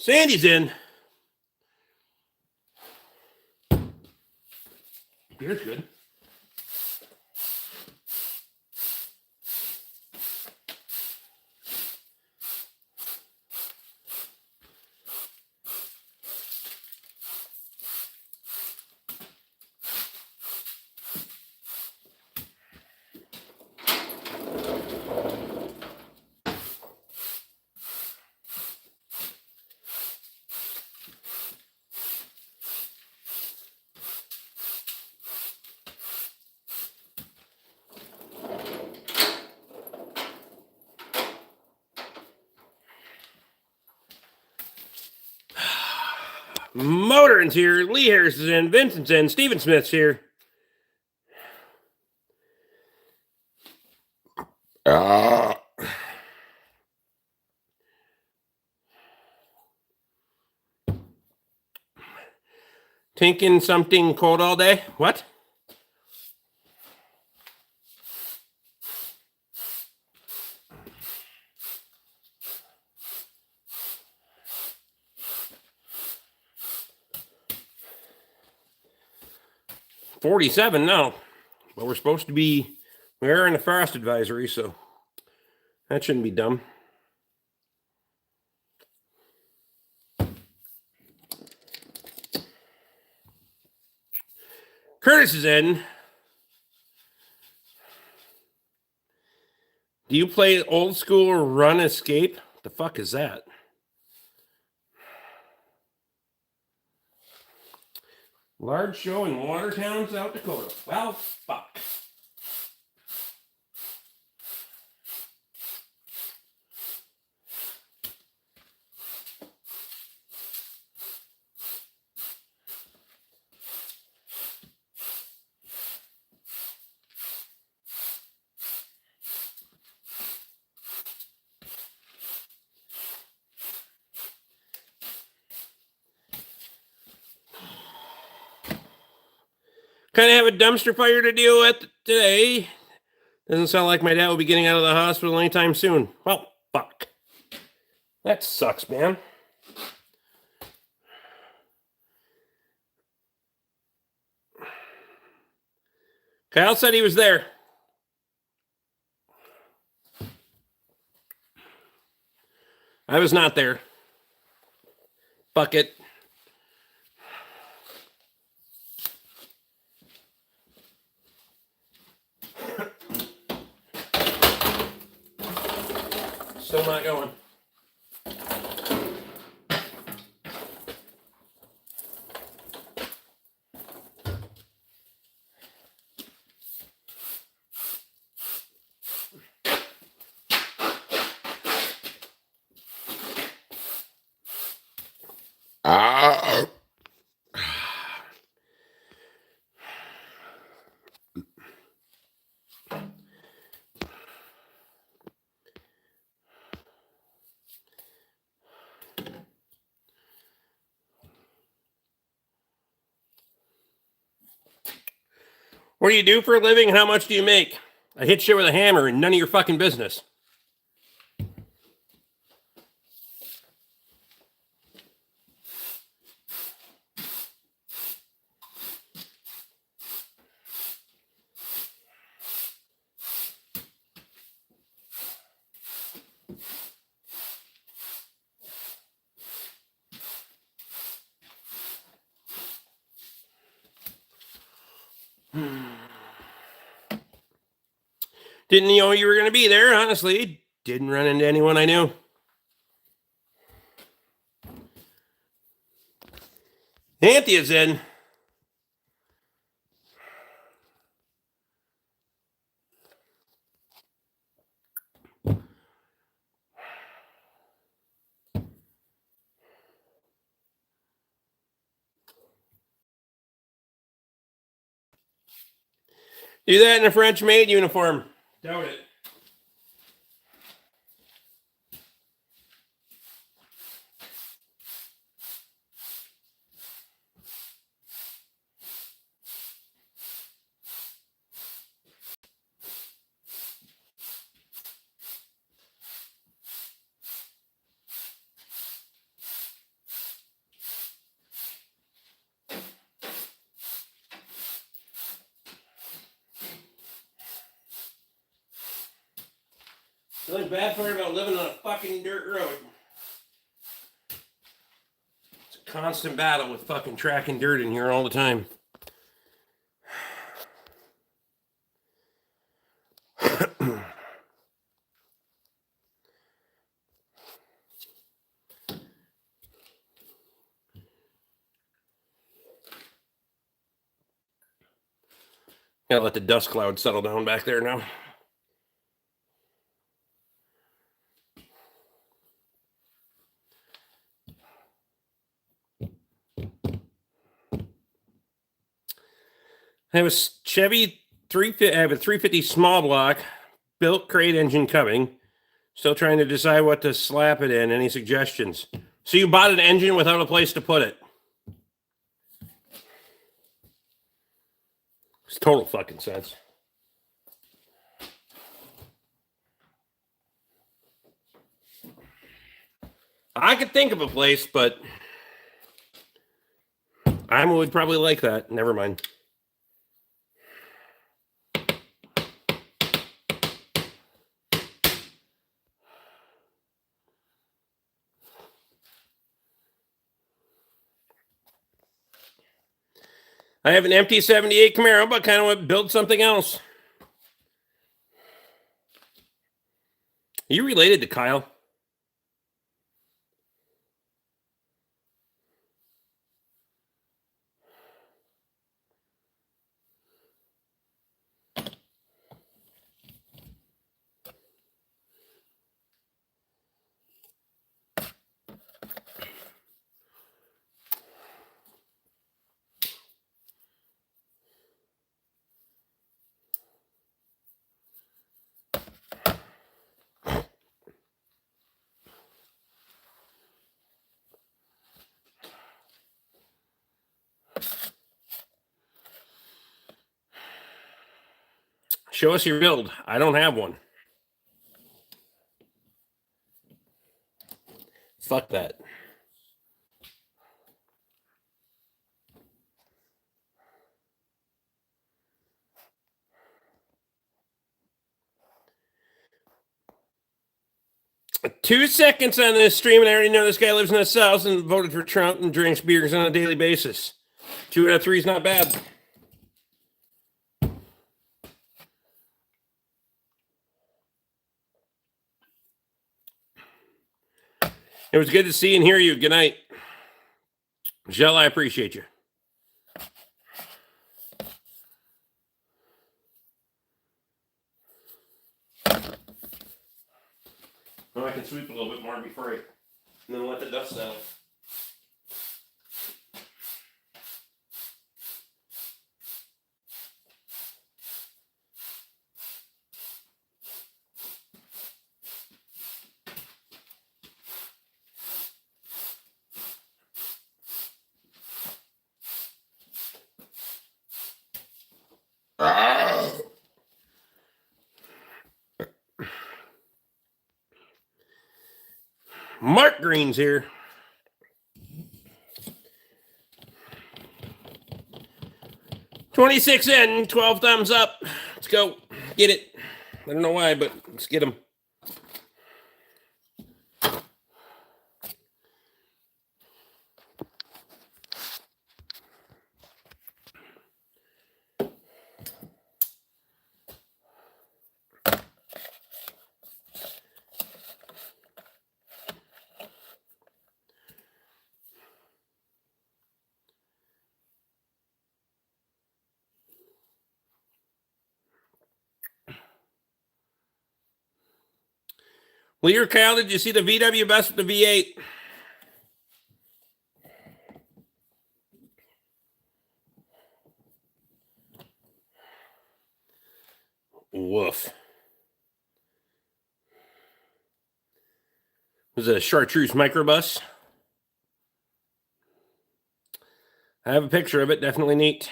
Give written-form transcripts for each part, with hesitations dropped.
Sandy's in. Beer's good. Motorin's here. Lee Harris is in. Vincent's in. Steven Smith's here. Tinking something cold all day? What? $47 now. But we're supposed to be, we're in a frost advisory, so that shouldn't be dumb. Curtis is in. Do you play old school run escape? What the fuck is that? Large show in Watertown, South Dakota. Well, fuck. Kind of have a dumpster fire to deal with today. Doesn't sound like my dad will be getting out of the hospital anytime soon. Well, fuck. That sucks, man. Kyle said he was there. I was not there. Fuck it. Still not going. What do you do for a living? How much do you make? I hit shit with a hammer and none of your fucking business. Didn't know you were going to be there, honestly. Didn't run into anyone I knew. Anthea's in. Do that in a French maid uniform. Doubt it. The only bad part about living on a fucking dirt road. It's a constant battle with fucking tracking dirt in here all the time. Gotta let the dust cloud settle down back there now. I have a Chevy 350. I have a 350 small block, built crate engine coming. Still trying to decide what to slap it in. Any suggestions? So you bought an engine without a place to put it. It's total fucking sense. I could think of a place, but I would probably like that. Never mind. I have an empty 78 Camaro, but kind of want to build something else. Are you related to Kyle? Show us your build. I don't have one. Fuck that. Two seconds on this stream, and I already know this guy lives in the South and voted for Trump and drinks beers on a daily basis. 2 out of 3 is not bad. It was good to see and hear you. Good night. Michelle, I appreciate you. Oh, I can sweep a little bit more before and then let the dust settle. Mark Green's here. $26 in, 12 thumbs up. Let's go. Get it. I don't know why, but let's get them. Leader Kyle, did you see the VW bus with the V8? Woof. It was a chartreuse microbus. I have a picture of it. Definitely neat.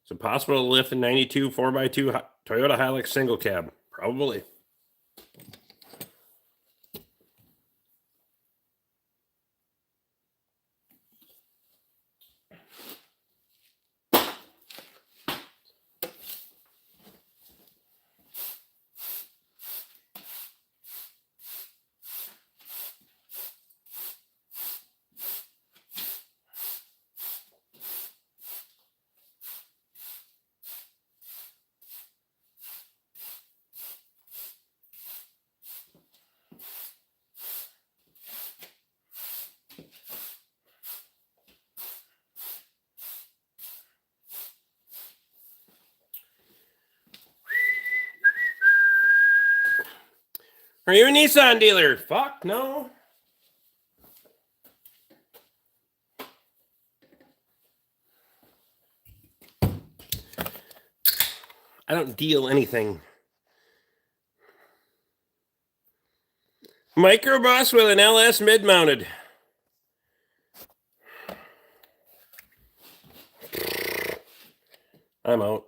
Is it possible to lift a 92 4x2 Toyota Hilux single cab? Probably. Are you a Nissan dealer? Fuck no. I don't deal anything. Microbus with an LS mid-mounted. I'm out.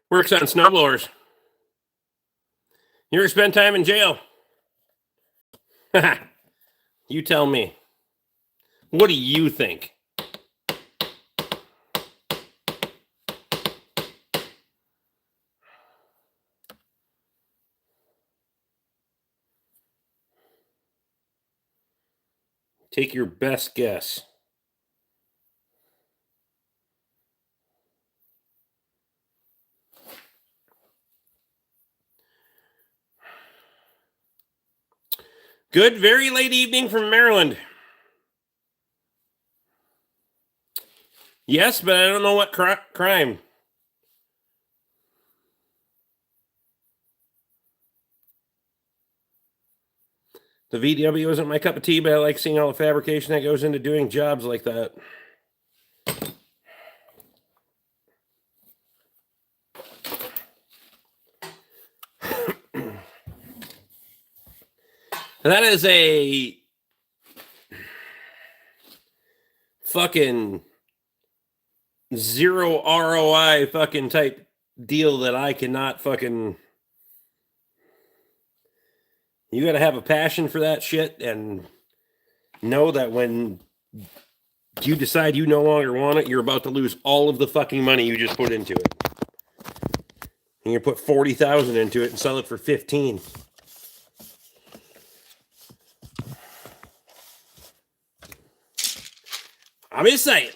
Works on snowblowers. You ever spend time in jail? You tell me. What do you think? Take your best guess. Good, very late evening from Maryland. Yes, but I don't know what crime. The VW isn't my cup of tea, but I like seeing all the fabrication that goes into doing jobs like that. That is a fucking zero ROI fucking type deal that I cannot fucking. You got to have a passion for that shit and know that when you decide you no longer want it, you're about to lose all of the fucking money you just put into it. And you put 40,000 into it and sell it for 15. I'm just saying.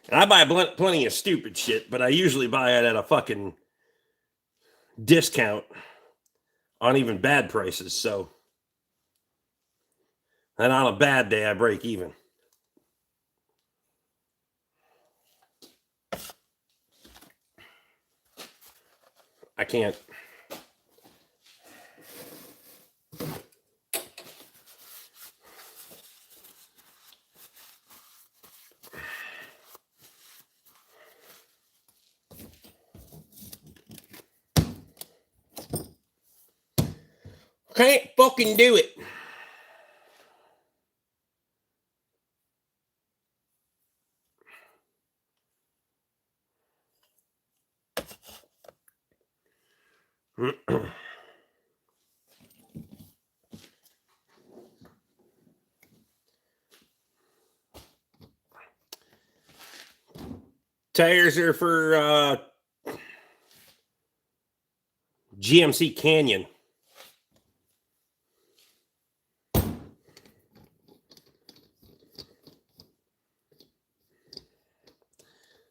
And I buy plenty of stupid shit, but I usually buy it at a fucking discount on even bad prices. So, and on a bad day, I break even. I can't. Can't fucking do it. Tires are for GMC Canyon.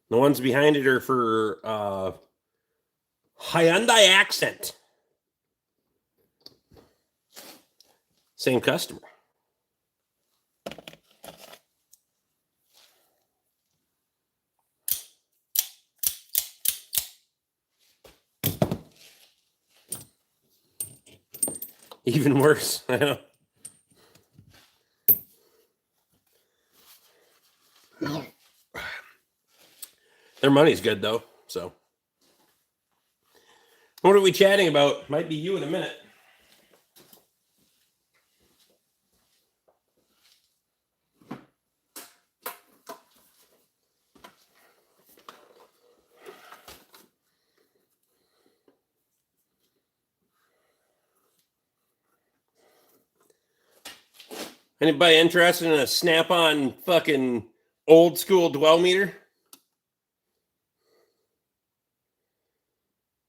The ones behind it are for Hyundai Accent. Same customer. Even worse. I know. Their money's good though, so. What are we chatting about? Might be you in a minute. Anybody interested in a snap-on fucking old school dwell meter?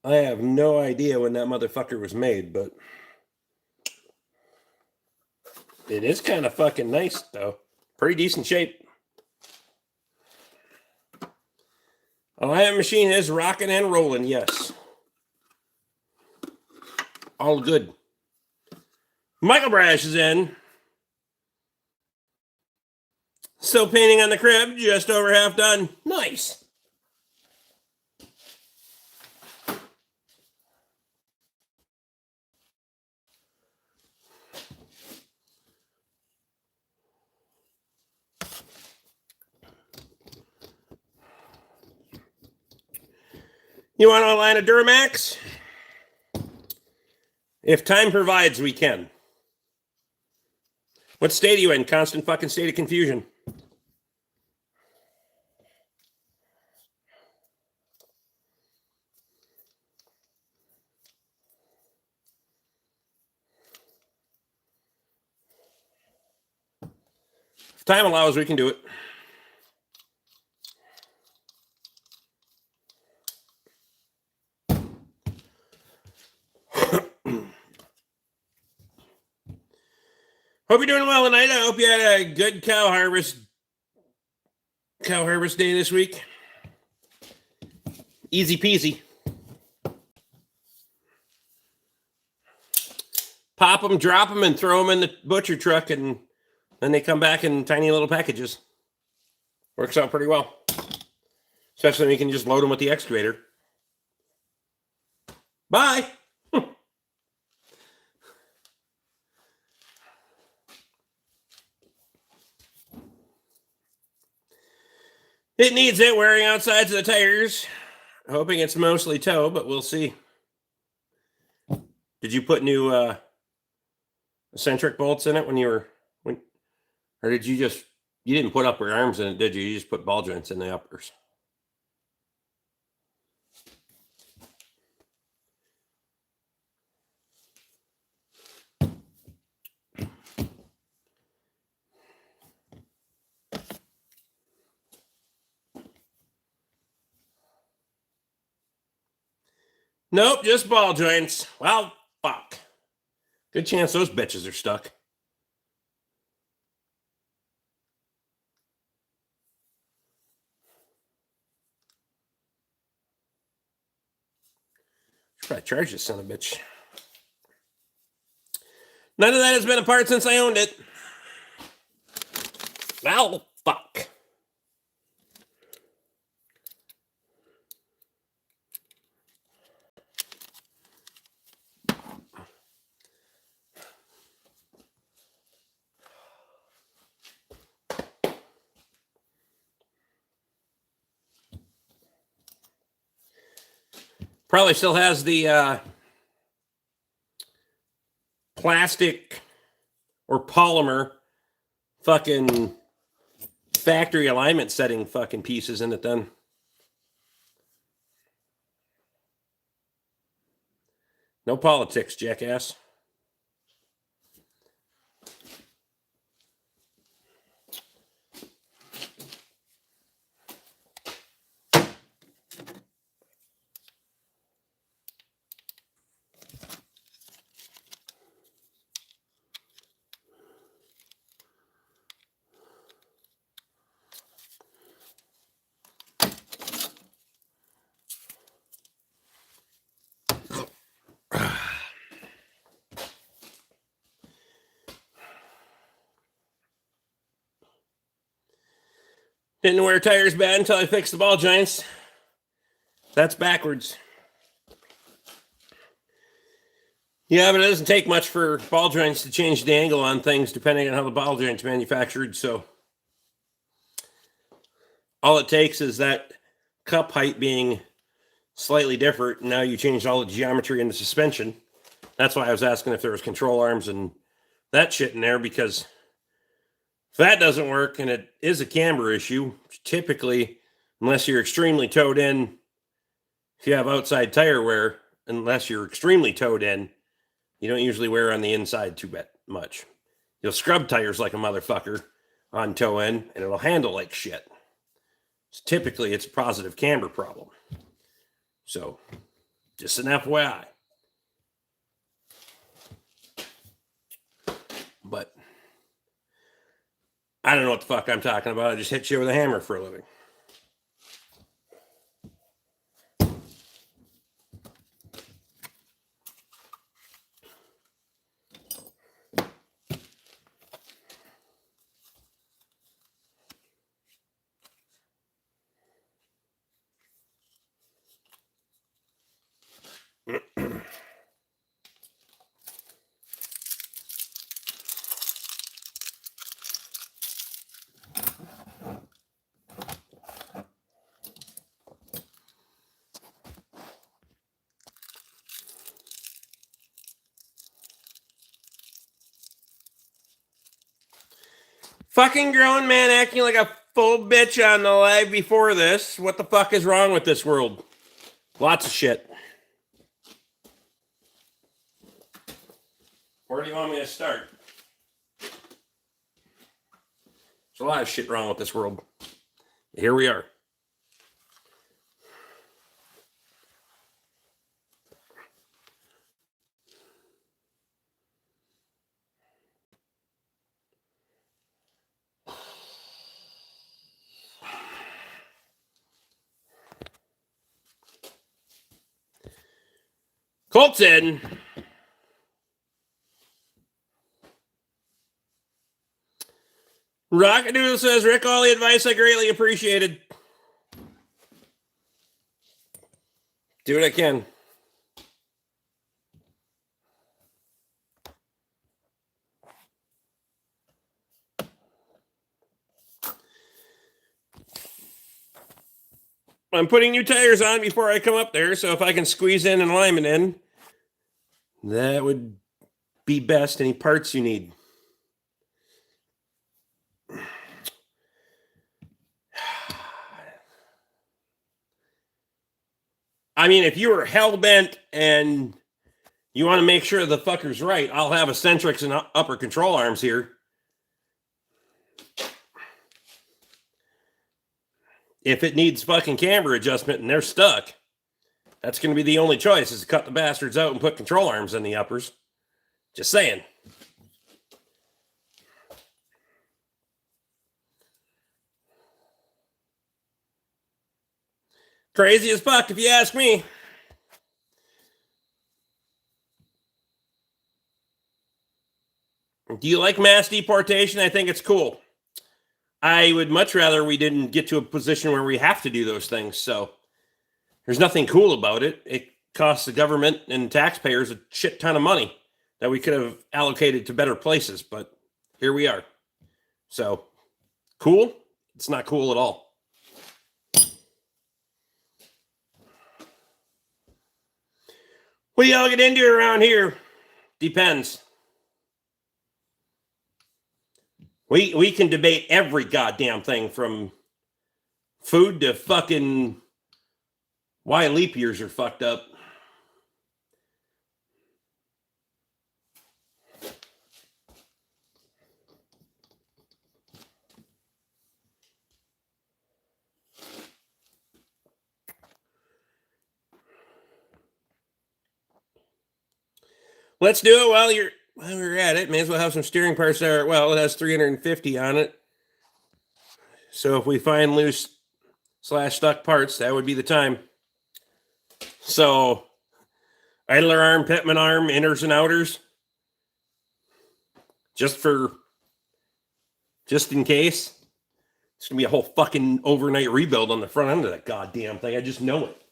I have no idea when that motherfucker was made, but it is kind of fucking nice, though. Pretty decent shape. Alignment machine is rocking and rolling, yes. All good. Michael Brash is in. Still painting on the crib, just over half done. Nice. You want to align a Duramax? If time provides, we can. What state are you in? Constant fucking state of confusion. If time allows, we can do it. Hope you're doing well tonight. I hope you had a good cow harvest day this week. Easy peasy. Pop them, drop them, and throw them in the butcher truck, and then they come back in tiny little packages. Works out pretty well. Especially when you can just load them with the excavator. Bye. It needs it, wearing outsides of the tires. Hoping it's mostly toe, but we'll see. Did you put new eccentric bolts in it or did you didn't put upper arms in it, did you? You just put ball joints in the uppers. Nope, just ball joints. Well, fuck. Good chance those bitches are stuck. Should probably charge this son of a bitch. None of that has been apart since I owned it. Well, fuck. Probably still has the plastic or polymer fucking factory alignment setting fucking pieces in it then. No politics, jackass. Didn't wear tires bad until I fixed the ball joints. That's backwards. Yeah, but it doesn't take much for ball joints to change the angle on things depending on how the ball joint's manufactured. So all it takes is that cup height being slightly different. And now you changed all the geometry in the suspension. That's why I was asking if there was control arms and that shit in there, because if that doesn't work and it is a camber issue, typically, unless you're extremely towed in, if you have outside tire wear, unless you're extremely towed in, you don't usually wear on the inside too much. You'll scrub tires like a motherfucker on toe end, and it'll handle like shit. So typically, it's a positive camber problem. So, just an FYI. But I don't know what the fuck I'm talking about. I just hit you with a hammer for a living. Fucking grown man acting like a full bitch on the live before this. What the fuck is wrong with this world? Lots of shit. Where do you want me to start? There's a lot of shit wrong with this world. Here we are. Colton. Rockadoodle says, Rick, all the advice I greatly appreciated. Do what I can. I'm putting new tires on before I come up there, so if I can squeeze in an alignment in, that would be best. Any parts you need. I mean, if you were hell-bent and you want to make sure the fucker's right, I'll have eccentrics and upper control arms here. If it needs fucking camber adjustment and they're stuck, that's going to be the only choice, is to cut the bastards out and put control arms in the uppers. Just saying. Crazy as fuck, if you ask me. Do you like mass deportation? I think it's cool. I would much rather we didn't get to a position where we have to do those things. So there's nothing cool about it. It costs the government and taxpayers a shit ton of money that we could have allocated to better places. But here we are. So cool? It's not cool at all. What do y'all get into around here? Depends. We can debate every goddamn thing, from food to fucking why leap years are fucked up. Let's do it while we're at it. May as well have some steering parts there. Well, it has 350 on it. So if we find loose / stuck parts, that would be the time. So idler arm, pitman arm, inners and outers. Just in case. It's going to be a whole fucking overnight rebuild on the front end of that goddamn thing. I just know it.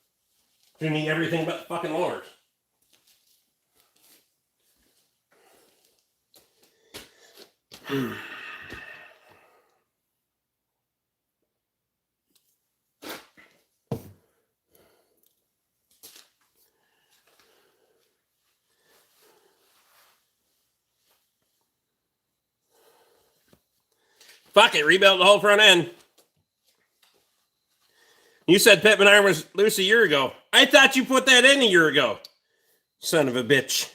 It's going to need everything but fucking lowers. Fuck it, rebuild the whole front end. You said pitman arm was loose a year ago. I thought you put that in a year ago. Son of a bitch.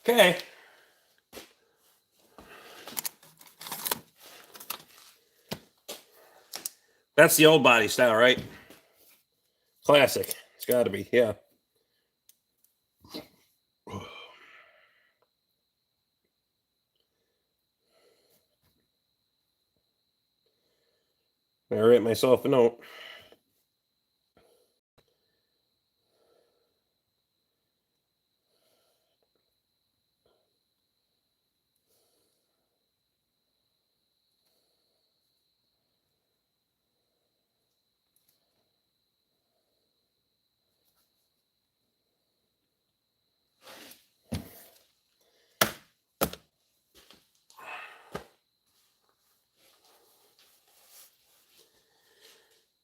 Okay. That's the old body style, right? Classic. It's got to be, yeah. I write myself a note.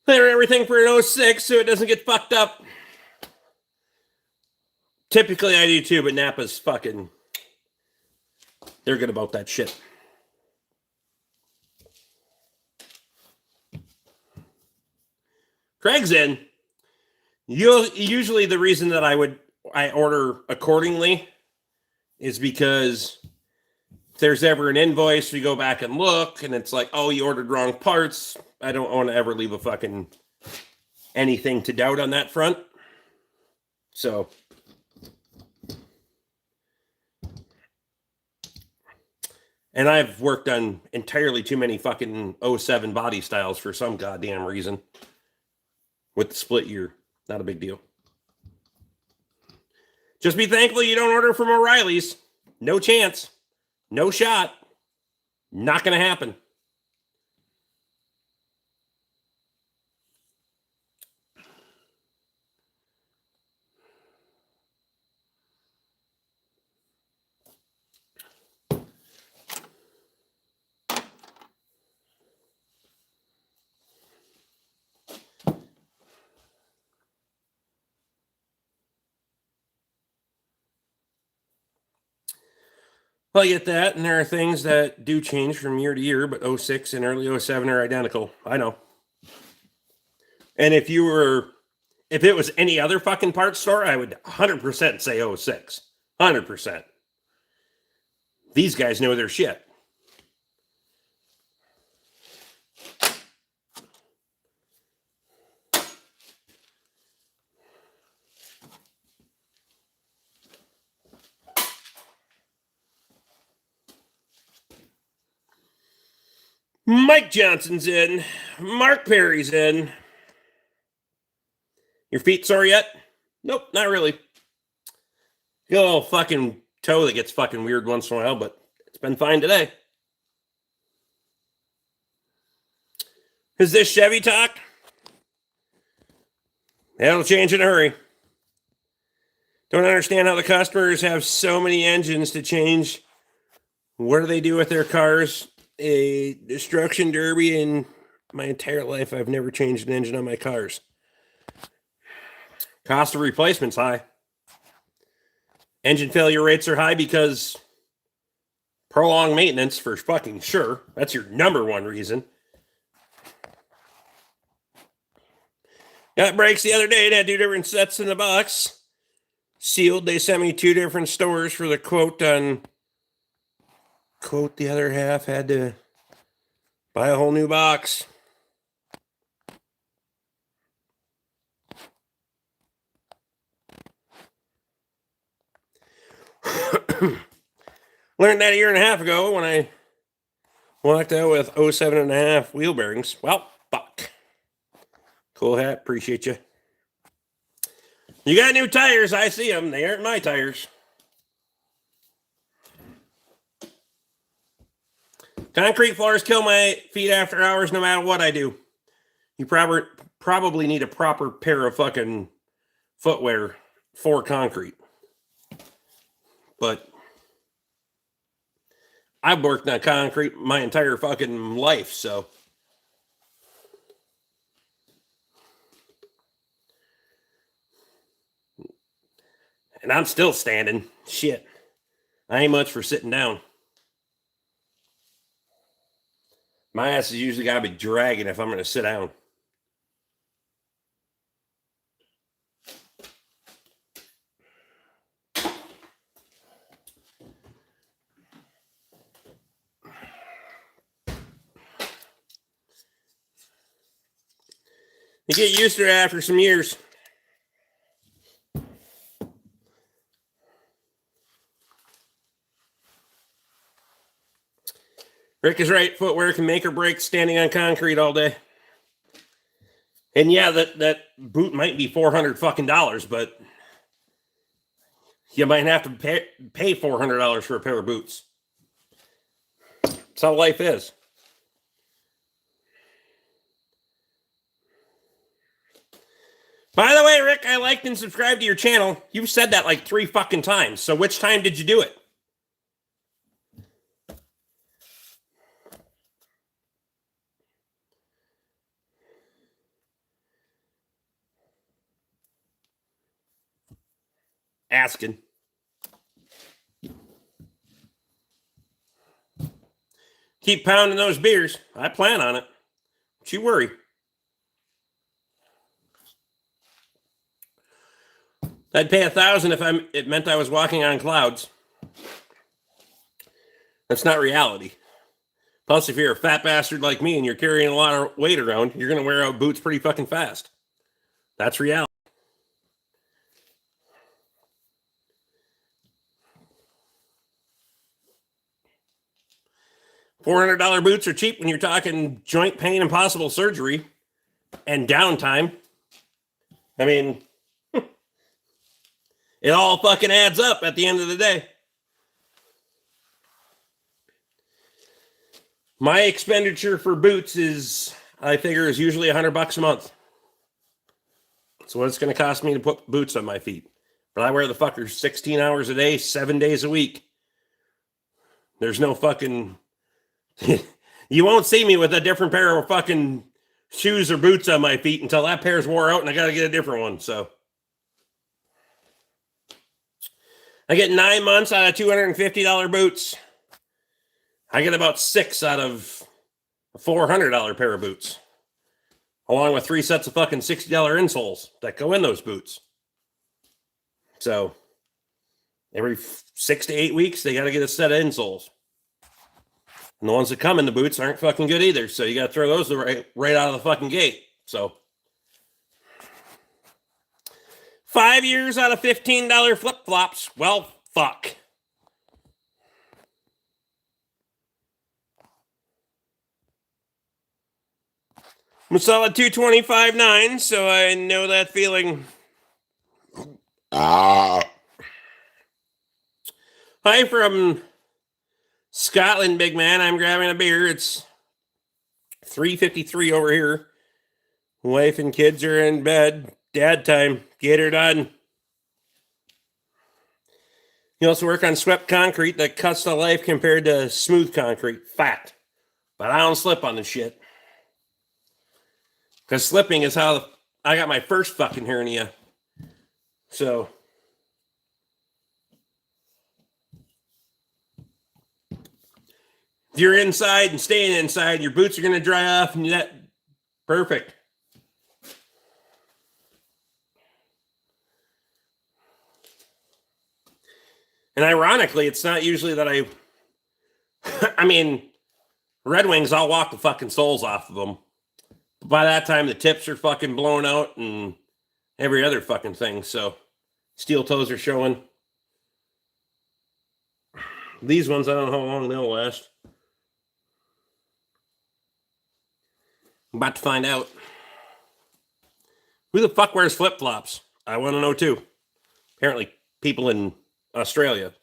Clear everything for an 06 so it doesn't get fucked up. Typically I do too, but Napa's fucking... They're good about that shit. Craig's in. Usually the reason that I order accordingly is because if there's ever an invoice, we go back and look, and it's like, oh, you ordered wrong parts. I don't want to ever leave a fucking anything to doubt on that front. So, and I've worked on entirely too many fucking 07 body styles for some goddamn reason. With the split year, not a big deal. Just be thankful you don't order from O'Reilly's. No chance. No shot. Not going to happen. Well, I get that, and there are things that do change from year to year, but 06 and early 07 are identical. I know. And if it was any other fucking parts store, I would 100% say 06. 100%. These guys know their shit. Mike Johnson's in. Mark Perry's in. Your feet sore yet? Nope, not really. Got a little fucking toe that gets fucking weird once in a while, but it's been fine today. Is this Chevy talk? That'll change in a hurry. Don't understand how the customers have so many engines to change. What do they do with their cars? A destruction derby, and my entire life I've never changed an engine on my cars. Cost of replacement's high. Engine failure rates are high because prolonged maintenance for fucking sure. That's your number one reason. Got brakes the other day. It had 2 different sets in the box. Sealed. They sent me 2 different stores for the quote on... Quote, the other half had to buy a whole new box. Learned that a year and a half ago when I walked out with 07.5 wheel bearings. Well, fuck. Cool hat. Appreciate you. You got new tires. I see them. They aren't my tires. Concrete floors kill my feet after hours no matter what I do. You probably need a proper pair of fucking footwear for concrete. But I've worked on concrete my entire fucking life, so. And I'm still standing. Shit. I ain't much for sitting down. My ass is usually got to be dragging if I'm going to sit down. You get used to it after some years. Rick is right. Footwear can make or break standing on concrete all day. And yeah, that boot might be $400 fucking dollars, but you might have to pay $400 for a pair of boots. That's how life is. By the way, Rick, I liked and subscribed to your channel. You've said that like 3 fucking times. So which time did you do it? Asking. Keep pounding those beers. I plan on it. Don't you worry. I'd pay $1,000 if it meant I was walking on clouds. That's not reality. Plus, if you're a fat bastard like me and you're carrying a lot of weight around, you're going to wear out boots pretty fucking fast. That's reality. $400 boots are cheap when you're talking joint pain and possible surgery and downtime. I mean, it all fucking adds up at the end of the day. My expenditure for boots is, I figure, is usually $100 a month. That's what it's going to cost me to put boots on my feet. But I wear the fuckers 16 hours a day, 7 days a week. There's no fucking... You won't see me with a different pair of fucking shoes or boots on my feet until that pair's wore out and I got to get a different one. So I get 9 months out of $250 boots. I get about 6 out of a $400 pair of boots, along with 3 sets of fucking $60 insoles that go in those boots. So every 6 to 8 weeks, they got to get a set of insoles. And the ones that come in the boots aren't fucking good either. So you got to throw those right out of the fucking gate. So 5 years out of $15 flip-flops. Well, fuck. I'm a solid 225.9, so I know that feeling. Hi from Scotland, big man. I'm grabbing a beer. It's 3:53 over here. Wife and kids are in bed. Dad time. Get her done. You also work on swept concrete that cuts the life compared to smooth concrete. Fact. But I don't slip on the shit. Because slipping is how I got my first fucking hernia. So... if you're inside and staying inside, your boots are going to dry off and that perfect. And ironically, it's not usually that I mean, Red Wings, I'll walk the fucking soles off of them. But by that time, the tips are fucking blown out and every other fucking thing. So steel toes are showing. These ones, I don't know how long they'll last. I'm about to find out. Who the fuck wears flip-flops? I want to know too. Apparently people in Australia.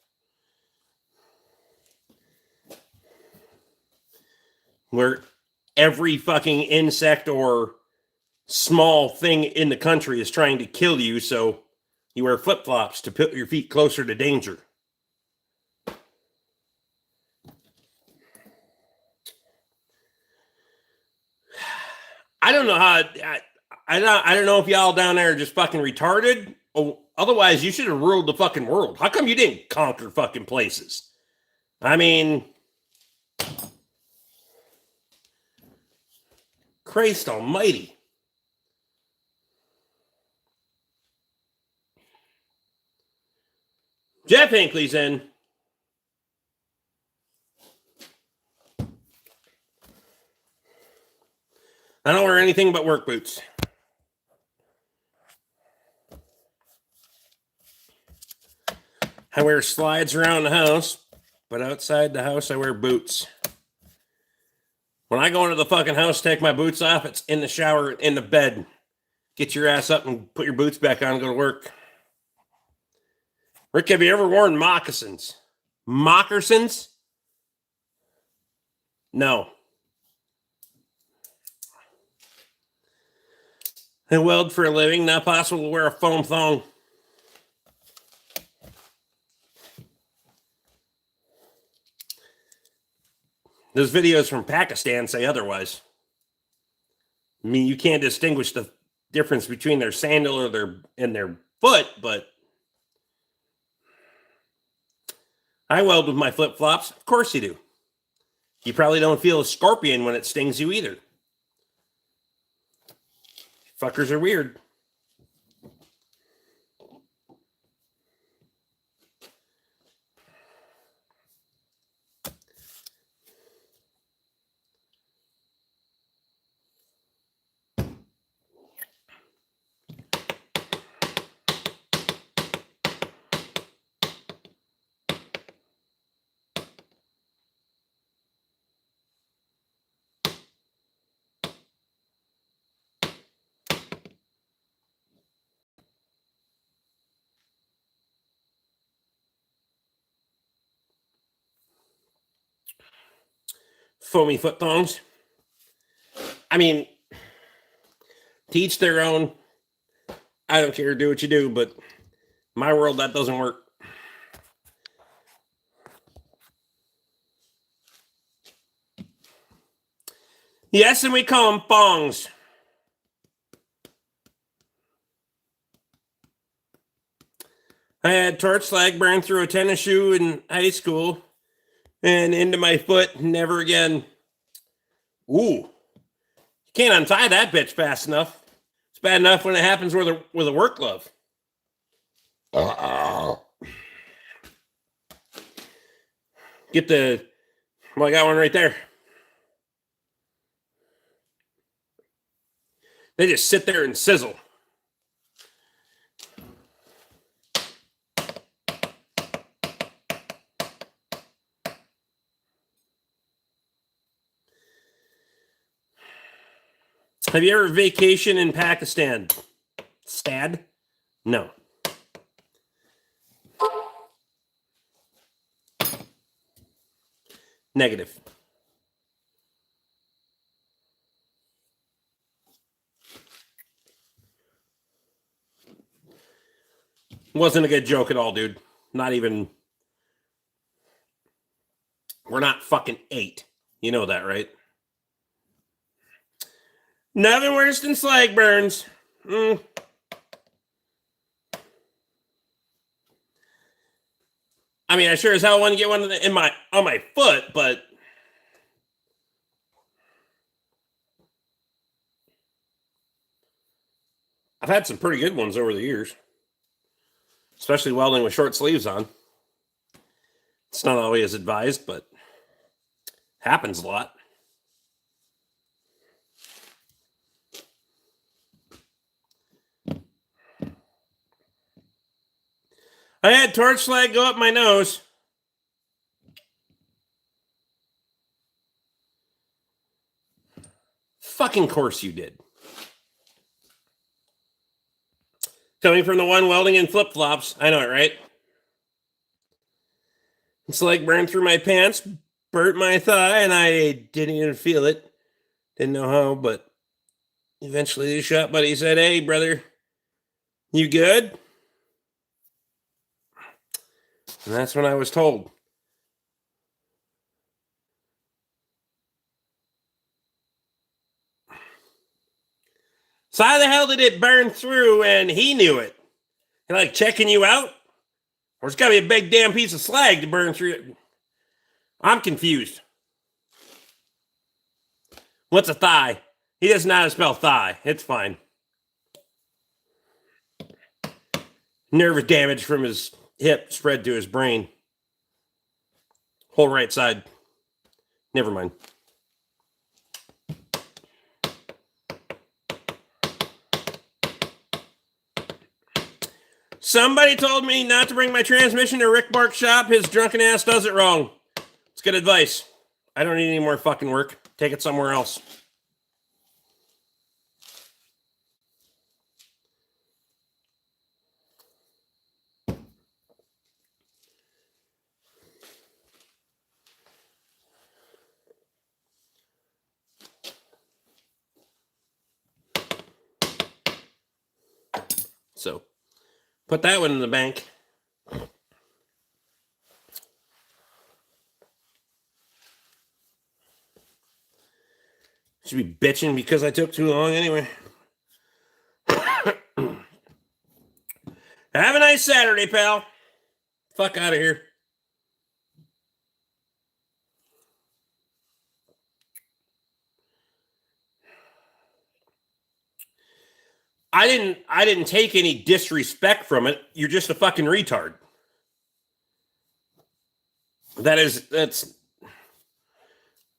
Where every fucking insect or small thing in the country is trying to kill you, so you wear flip-flops to put your feet closer to danger. I don't know how. I don't know if y'all down there are just fucking retarded. Oh, otherwise, you should have ruled the fucking world. How come you didn't conquer fucking places? I mean, Christ almighty. Jeff Hinckley's in. I don't wear anything but work boots. I wear slides around the house, but outside the house, I wear boots. When I go into the fucking house, take my boots off, it's in the shower, in the bed. Get your ass up and put your boots back on and go to work. Rick, have you ever worn moccasins? Moccasins? No. I weld for a living, not possible to wear a foam thong. Those videos from Pakistan say otherwise. I mean, you can't distinguish the difference between their sandal or their foot, but I weld with my flip-flops. Of course you do. You probably don't feel a scorpion when it stings you either. Fuckers are weird. Foamy foot thongs. I mean, to each their own. I don't care. Do what you do, but my world, that doesn't work. Yes, and we call them thongs. I had torch slag burned through a tennis shoe in high school and into my foot. Never again. Ooh. You can't untie that bitch fast enough. It's bad enough when it happens with a work glove. Get the... Well, I got one right there. They just sit there and sizzle. Have you ever vacationed in Pakistan? Stad? No. Negative. Wasn't a good joke at all, dude. Not even... We're not fucking 8. You know that, right? Nothing worse than slag burns. I mean, I sure as hell want to get one on my foot, but I've had some pretty good ones over the years, especially welding with short sleeves on. It's not always advised, but happens a lot. I had torch slag go up my nose. Fucking course you did. Coming from the one welding in flip-flops. I know it, right? It's like burned through my pants, burnt my thigh, and I didn't even feel it. Didn't know how, but eventually the shop buddy said, "Hey, brother, you good?" And that's when I was told. So how the hell did it burn through and he knew it? He like checking you out? Or it's got to be a big damn piece of slag to burn through it. I'm confused. What's a thigh? He doesn't know how to spell thigh. It's fine. Nerve damage from his hip spread to his brain. Whole right side. Never mind. Somebody told me not to bring my transmission to Rick Bark's shop. His drunken ass does it wrong. It's good advice. I don't need any more fucking work. Take it somewhere else. So, put that one in the bank. Should be bitching because I took too long anyway. Have a nice Saturday, pal. Fuck out of here. I didn't take any disrespect from it. You're just a fucking retard. That's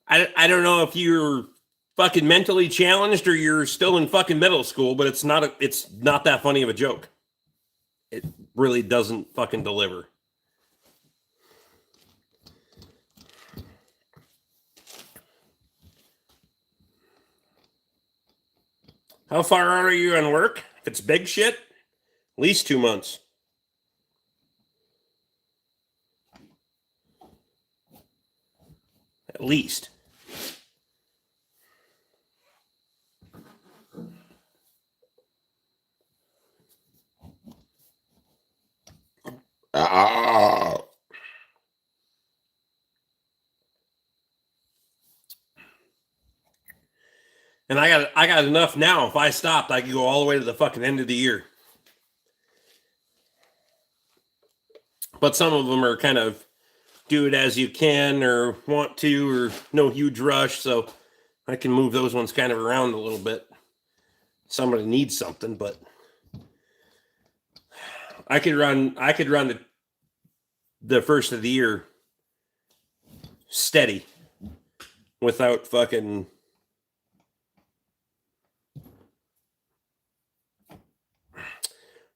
I don't know if you're fucking mentally challenged or you're still in fucking middle school, but it's not that funny of a joke. It really doesn't fucking deliver. How far out are you on work? If it's big shit, at least 2 months. At least. And I got enough now. If I stopped, I could go all the way to the fucking end of the year. But some of them are kind of do it as you can or want to or no huge rush. So I can move those ones kind of around a little bit. Somebody needs something, but I could run the first of the year steady without fucking.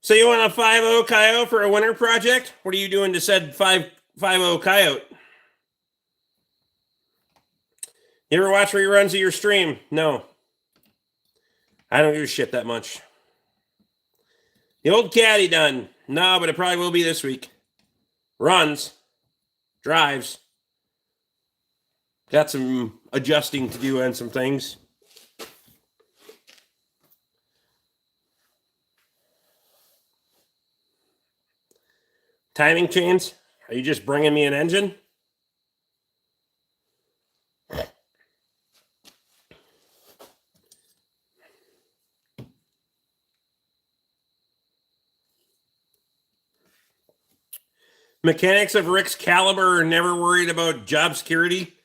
So you want a 5.0 coyote for a winter project? What are you doing to said 5.0 coyote? You ever watch reruns of your stream? No. I don't give a shit that much. The old caddy done. No, but it probably will be this week. Runs. Drives. Got some adjusting to do on some things. Timing chains? Are you just bringing me an engine? Mechanics of Rick's caliber are never worried about job security.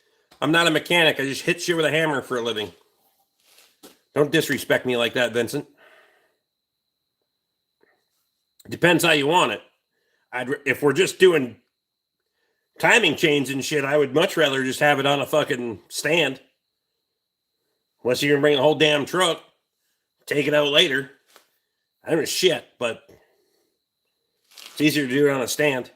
I'm not a mechanic. I just hit shit with a hammer for a living. Don't disrespect me like that, Vincent. It depends how you want it. If we're just doing timing chains and shit, I would much rather just have it on a fucking stand. Unless you're going to bring the whole damn truck, take it out later. I don't know shit, but it's easier to do it on a stand.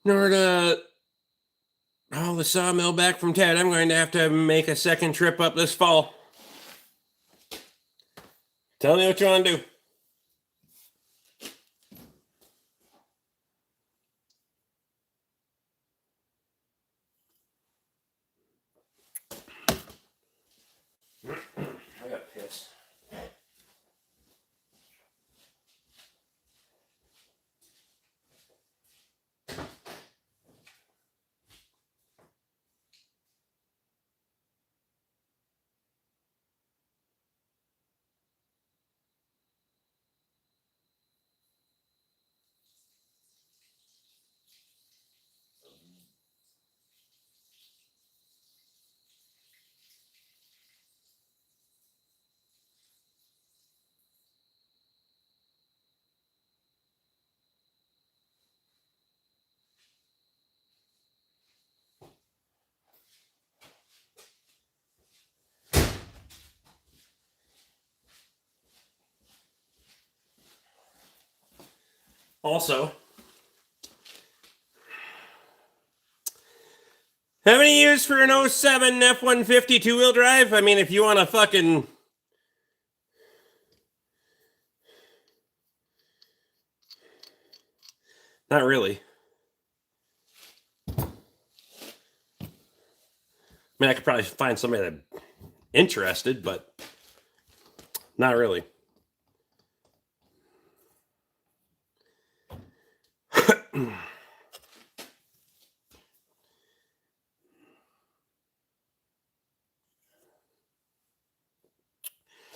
In order to haul the sawmill back from Ted, I'm going to have to make a second trip up this fall. Tell me what you want to do. I got pissed. Also, how many years for an 07 F-150 two-wheel drive? I mean, if you want to fucking... Not really. I mean, I could probably find somebody that's interested, but not really.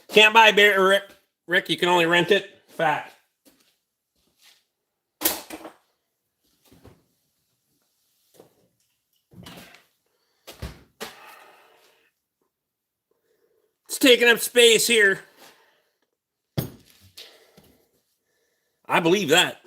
Can't buy beer, Rick. You can only rent it. Fact. It's taking up space here. I believe that.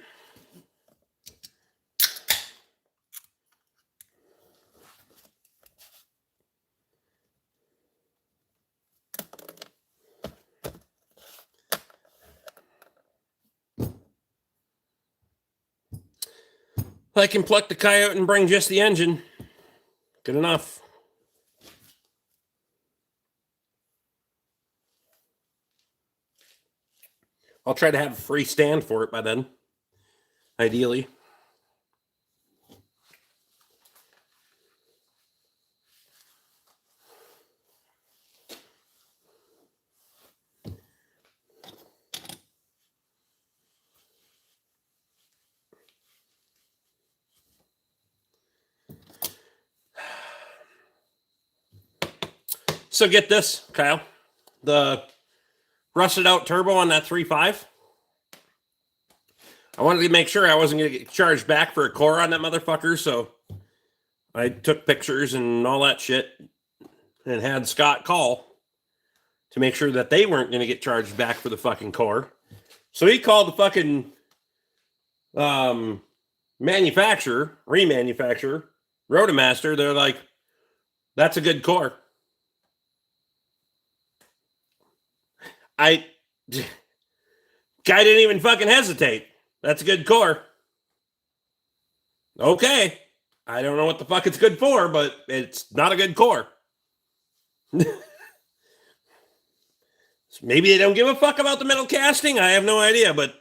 I can pluck the coyote and bring just the engine. Good enough. I'll try to have a free stand for it by then. Ideally. So get this, Kyle. The rusted out turbo on that 3.5. I wanted to make sure I wasn't going to get charged back for a core on that motherfucker, so I took pictures and all that shit and had Scott call to make sure that they weren't going to get charged back for the fucking core. So he called the fucking remanufacturer, Rotomaster. They're like, that's a good core. Guy didn't even fucking hesitate. That's a good core. Okay. I don't know what the fuck it's good for, but it's not a good core. Maybe they don't give a fuck about the metal casting. I have no idea, but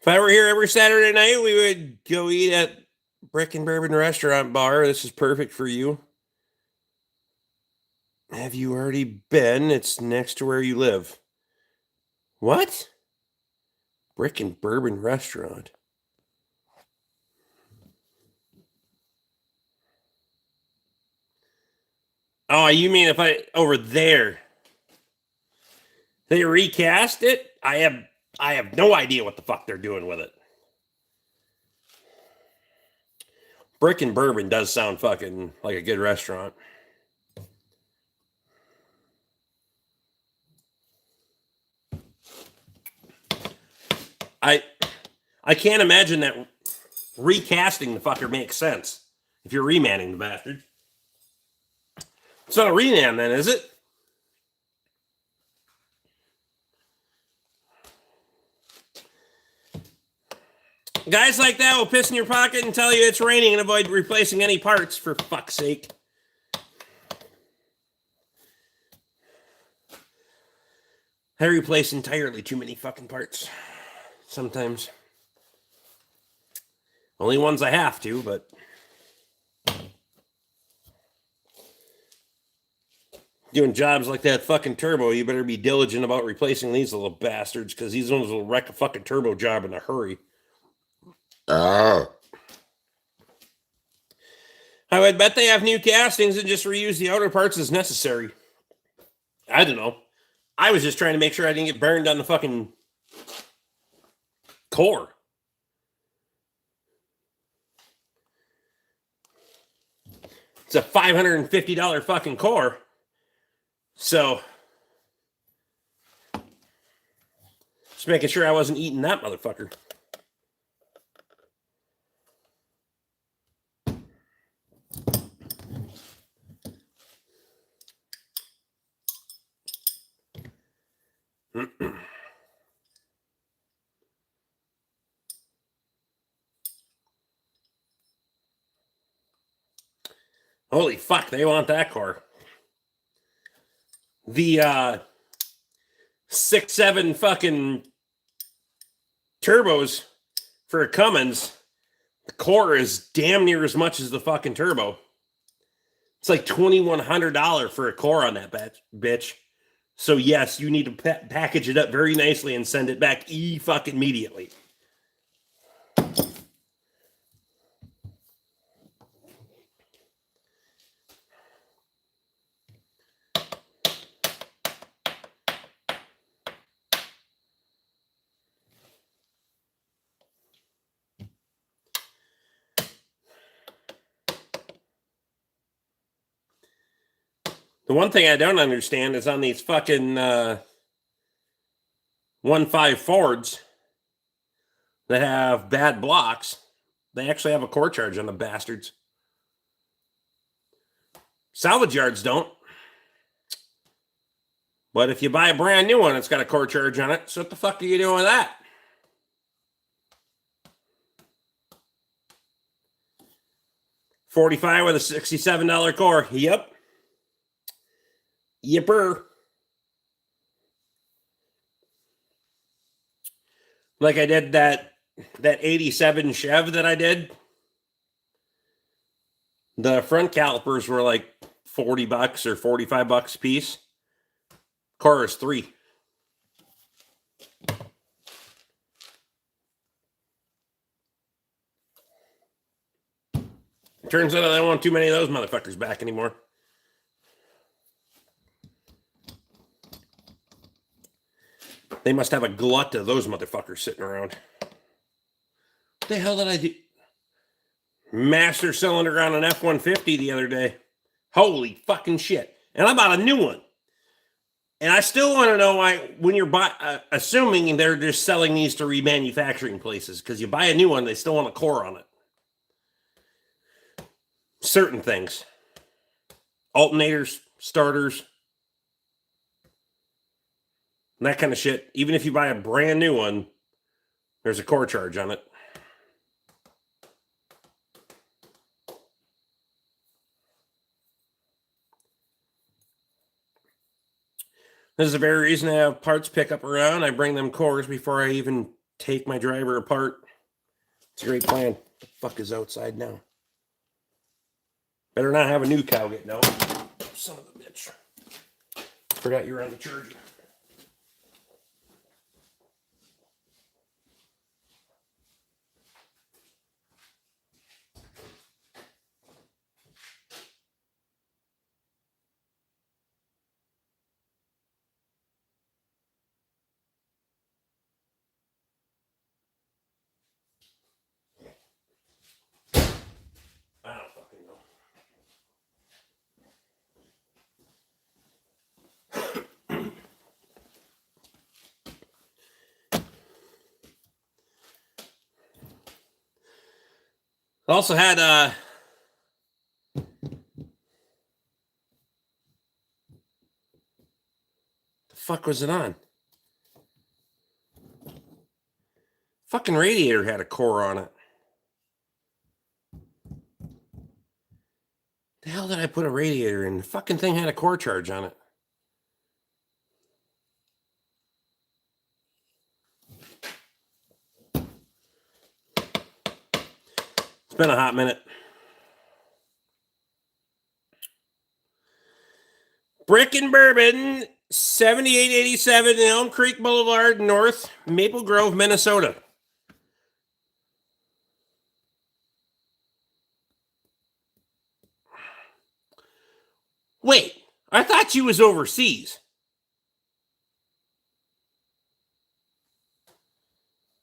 if I were here every Saturday night, we would go eat at Brick and Bourbon Restaurant Bar. This is perfect for you. Have you already been? It's next to where you live. What? Brick and Bourbon Restaurant. Oh, you mean if I over there? They recast it? I have no idea what the fuck they're doing with it. Brick and Bourbon does sound fucking like a good restaurant. I can't imagine that recasting the fucker makes sense if you're remanning the bastard. It's not a reman then, is it? Guys like that will piss in your pocket and tell you it's raining and avoid replacing any parts, for fuck's sake. I replace entirely too many fucking parts. Sometimes. Only ones I have to, but doing jobs like that fucking turbo, you better be diligent about replacing these little bastards, because these ones will wreck a fucking turbo job in a hurry. I would bet they have new castings and just reuse the outer parts as necessary. I don't know. I was just trying to make sure I didn't get burned on the fucking core. It's a $550 fucking core. So, just making sure I wasn't eating that motherfucker. Holy fuck, they want that car. The 6.7 fucking turbos for a Cummins, the core is damn near as much as the fucking turbo. It's like $2,100 for a core on that bitch. So yes, you need to package it up very nicely and send it back fucking immediately. The one thing I don't understand is on these fucking 1.5 Fords that have bad blocks, they actually have a core charge on the bastards. Salvage yards don't. But if you buy a brand new one, it's got a core charge on it. So what the fuck are you doing with that? $45 with a $67 core. Yep. Yipper. Like I did that 87 Chev that I did. The front calipers were like $40 or $45 a piece. Core is $3. Turns out I don't want too many of those motherfuckers back anymore. They must have a glut of those motherfuckers sitting around. What the hell did I do? Master cylinder on an F-150 the other day. Holy fucking shit. And I bought a new one. And I still want to know why, when you're assuming they're just selling these to remanufacturing places, because you buy a new one, they still want a core on it. Certain things. Alternators, starters, and that kind of shit. Even if you buy a brand new one, there's a core charge on it. This is the very reason I have parts pickup around. I bring them cores before I even take my driver apart. It's a great plan. What the fuck is outside now? Better not have a new cow getting out. Son of a bitch. Forgot you were on the charger. I don't fucking know. I also had the fuck was it on? Fucking radiator had a core on it. The hell did I put a radiator in? The fucking thing had a core charge on it. It's been a hot minute. Brick and Bourbon, 7887 Elm Creek Boulevard, North Maple Grove, Minnesota. Wait, I thought you was overseas.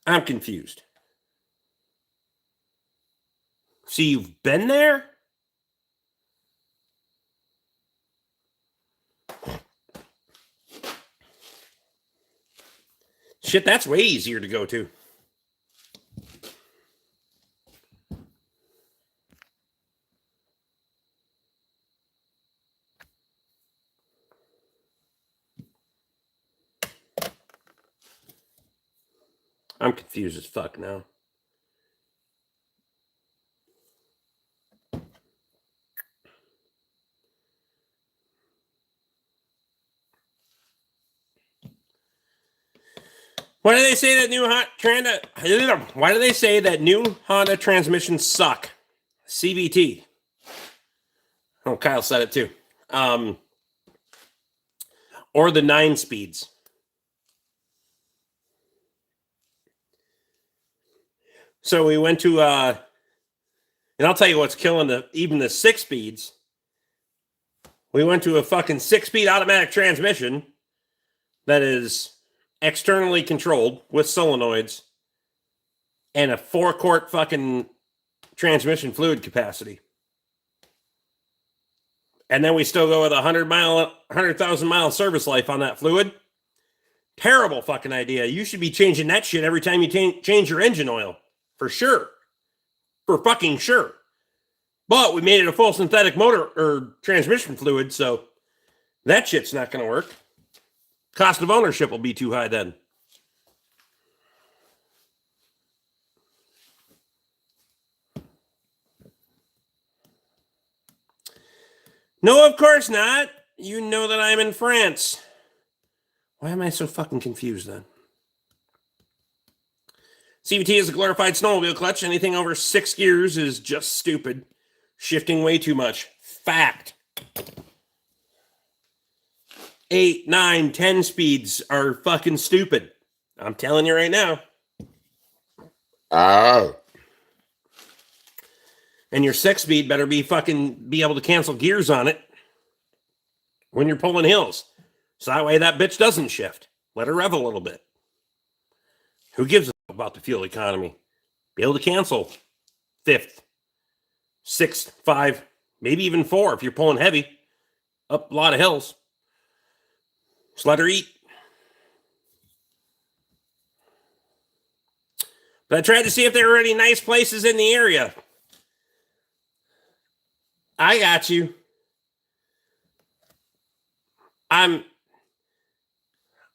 I'm confused. See, you've been there? Shit, that's way easier to go to. I'm confused as fuck now. Why do they say that Why do they say that new Honda transmissions suck? CVT. Oh, Kyle said it too. Or the 9 speeds. So we went to, and I'll tell you what's killing even the 6 speeds. We went to a fucking 6-speed automatic transmission that is externally controlled with solenoids and a 4-quart fucking transmission fluid capacity. And then we still go with a 100,000 mile service life on that fluid. Terrible fucking idea. You should be changing that shit every time you change your engine oil. For sure. For fucking sure. But we made it a full synthetic motor or transmission fluid, so that shit's not going to work. Cost of ownership will be too high then. No, of course not. You know that I'm in France. Why am I so fucking confused then? CVT is a glorified snowmobile clutch. Anything over 6 gears is just stupid. Shifting way too much. Fact. 8, 9, 10 speeds are fucking stupid. I'm telling you right now. Oh. And your 6-speed better be able to cancel gears on it when you're pulling hills. So that way that bitch doesn't shift. Let her rev a little bit. Who gives a fuck about the fuel economy? Be able to cancel 5th, 6th, 5, maybe even 4 if you're pulling heavy up a lot of hills. Just let her eat. But I tried to see if there were any nice places in the area. I got you. I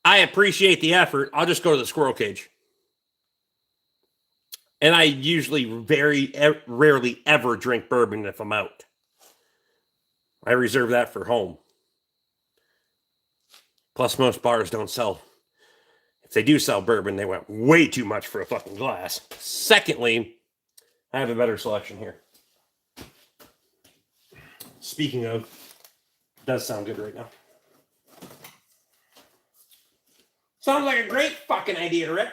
appreciate the effort. I'll just go to the squirrel cage. And I usually very rarely ever drink bourbon if I'm out. I reserve that for home. Plus, most bars don't sell. If they do sell bourbon, they want way too much for a fucking glass. Secondly, I have a better selection here. Speaking of, it does sound good right now. Sounds like a great fucking idea, Rick.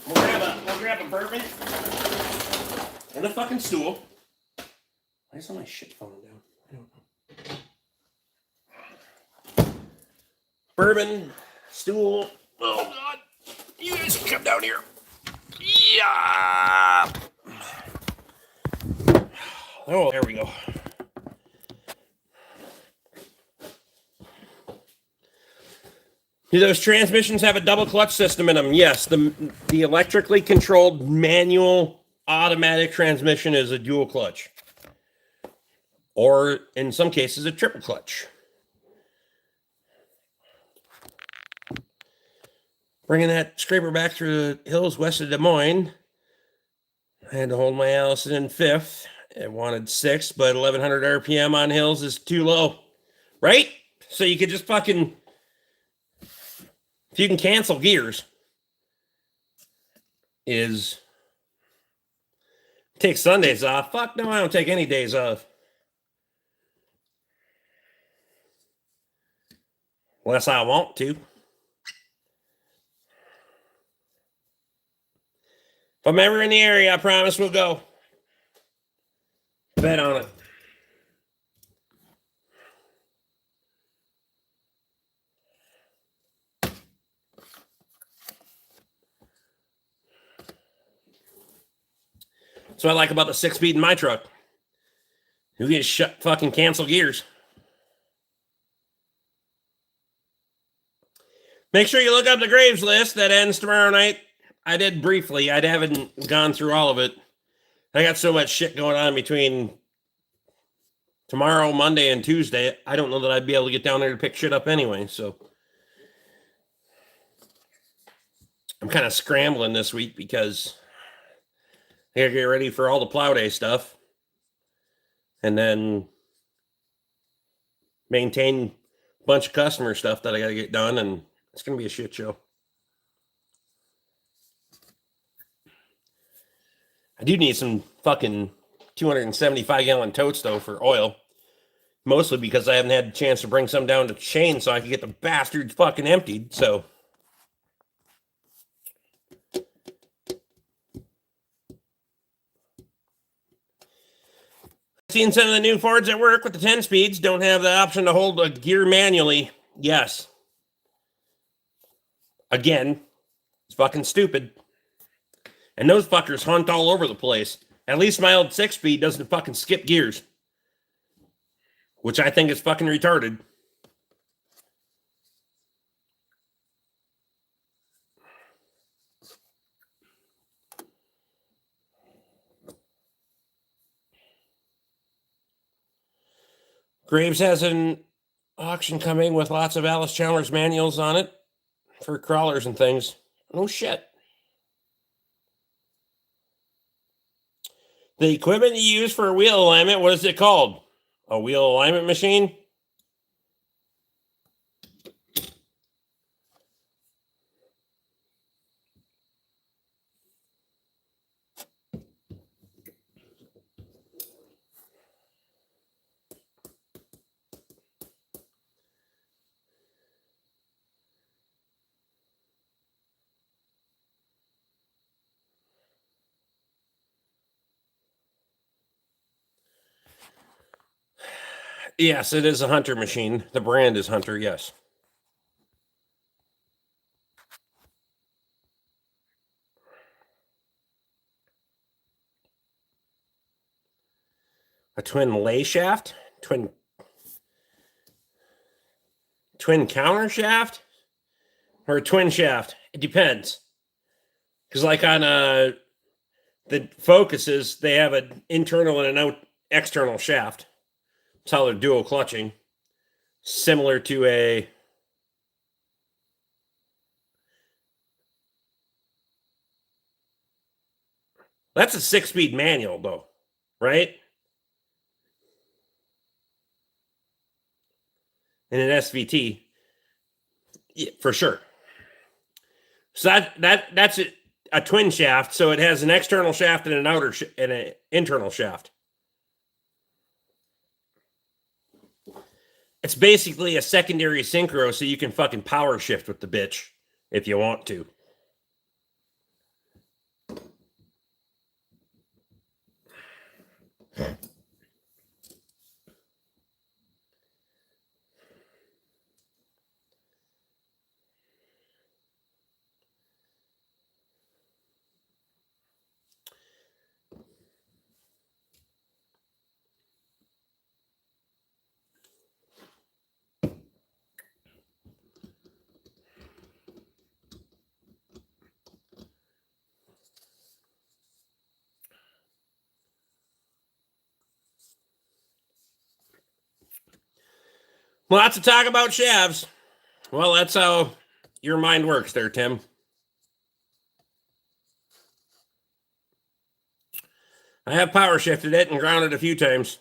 We'll grab a bourbon and a fucking stool. Why is all my shit falling down? I don't know. Bourbon, stool. Oh God! You guys can come down here. Yeah. Oh, there we go. Do those transmissions have a double clutch system in them? Yes. The electrically controlled manual automatic transmission is a dual clutch. Or in some cases, a triple clutch. Bringing that scraper back through the hills west of Des Moines. I had to hold my Allison in 5th. It wanted 6, but 1100 RPM on hills is too low. Right? So you could just fucking... If you can cancel gears, take Sundays off. Fuck no, I don't take any days off. Unless I want to. If I'm ever in the area, I promise we'll go. Bet on it. That's what I like about the 6-speed in my truck. You can fucking cancel gears. Make sure you look up the Graves list that ends tomorrow night. I did briefly. I haven't gone through all of it. I got so much shit going on between tomorrow, Monday, and Tuesday. I don't know that I'd be able to get down there to pick shit up anyway. So I'm kind of scrambling this week because I gotta get ready for all the plow day stuff. And then maintain bunch of customer stuff that I got to get done, and it's going to be a shit show. I do need some fucking 275-gallon totes, though, for oil. Mostly because I haven't had a chance to bring some down to Shane so I can get the bastards fucking emptied, so... Seen some of the new Fords at work with the 10 speeds don't have the option to hold a gear manually. Yes. Again, it's fucking stupid. And those fuckers hunt all over the place. At least my old 6-speed doesn't fucking skip gears. Which I think is fucking retarded. Graves has an auction coming with lots of Alice Chalmers manuals on it for crawlers and things. Oh shit. The equipment you use for wheel alignment, what is it called? A wheel alignment machine? Yes, it is a Hunter machine. The brand is Hunter, yes. A twin lay shaft? Twin counter shaft? Or a twin shaft? It depends. Because like on the Focuses, they have an internal and an external shaft. That's how they're dual clutching. Similar to a... That's a 6-speed manual, though, right? And an SVT, yeah, for sure. So that's a twin shaft. So it has an external shaft and an internal shaft. It's basically a secondary synchro, so you can fucking power shift with the bitch if you want to. Lots of talk about shafts. Well, that's how your mind works there, Tim. I have power shifted it and grounded a few times.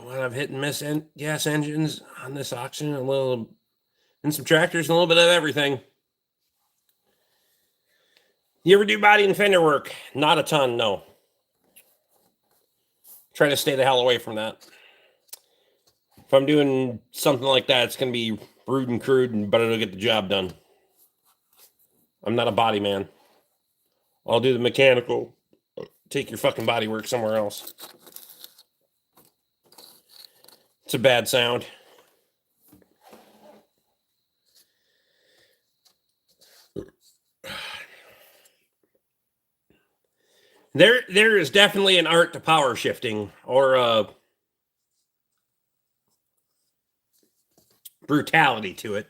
Well, I've hit and miss gas engines on this auction, and some tractors and a little bit of everything. You ever do body and fender work? Not a ton, no. Try to stay the hell away from that. If I'm doing something like that, it's going to be rude and crude, but it'll get the job done. I'm not a body man. I'll do the mechanical. Take your fucking body work somewhere else. It's a bad sound. There is definitely an art to power shifting, or brutality to it.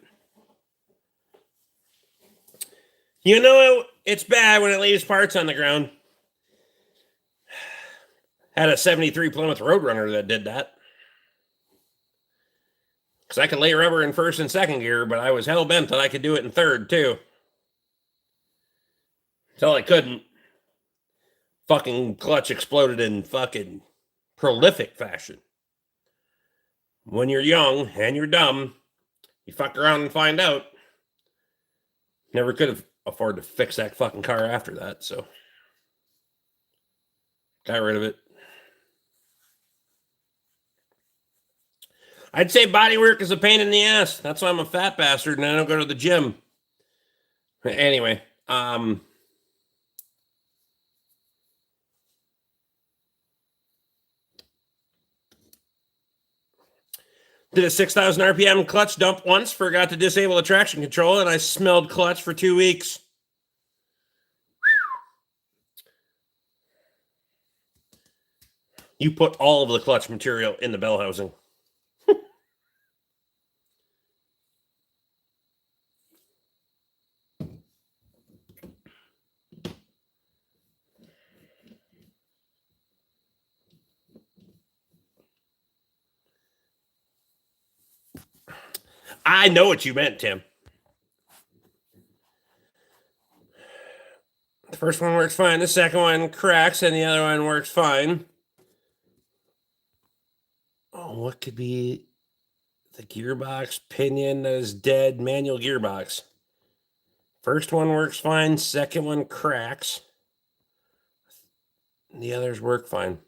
You know, it's bad when it leaves parts on the ground. Had a 73 Plymouth Roadrunner that did that. Because I could lay rubber in first and second gear, but I was hell-bent that I could do it in third, too. Till I couldn't. Fucking clutch exploded in fucking prolific fashion. When you're young and you're dumb, you fuck around and find out. Never could have afforded to fix that fucking car after that, so got rid of it. I'd say bodywork is a pain in the ass. That's why I'm a fat bastard and I don't go to the gym. Anyway, did a 6,000 RPM clutch dump once, forgot to disable the traction control, and I smelled clutch for 2 weeks. You put all of the clutch material in the bell housing. I know what you meant, Tim. The first one works fine. The second one cracks, and the other one works fine. Oh, what could be the gearbox pinion that is dead? Manual gearbox. First one works fine. Second one cracks. The others work fine.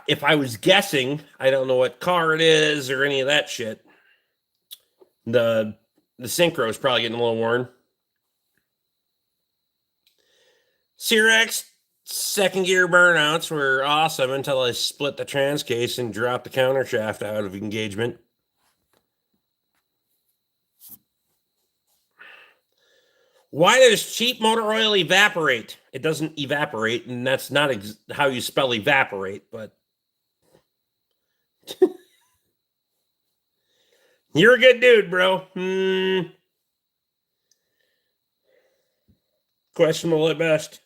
If I was guessing, I don't know what car it is or any of that shit. The synchro is probably getting a little worn. Cyrex second gear burnouts were awesome until I split the trans case and dropped the counter shaft out of engagement. Why does cheap motor oil evaporate? It doesn't evaporate, and that's not how you spell evaporate, but you're a good dude, bro. Questionable at best.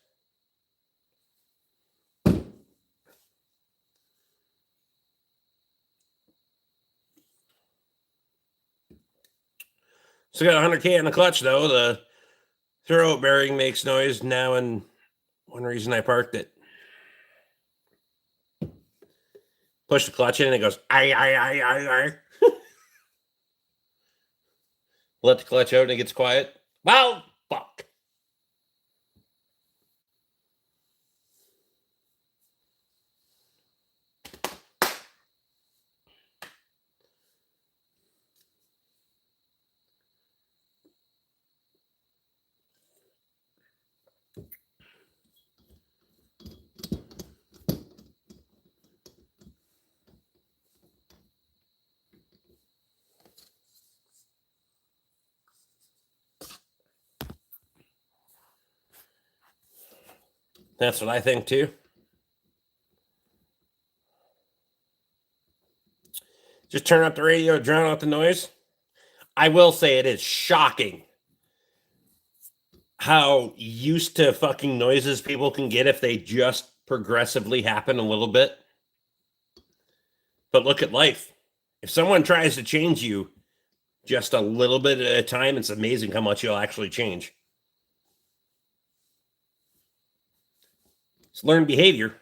So got 100K on the clutch, though. The throw bearing makes noise now, and one reason I parked it. Push the clutch in, and it goes, I. Let the clutch out, and it gets quiet. Well, fuck. That's what I think, too. Just turn up the radio, drown out the noise. I will say it is shocking how used to fucking noises people can get if they just progressively happen a little bit. But look at life. If someone tries to change you just a little bit at a time, it's amazing how much you'll actually change. It's learned behavior.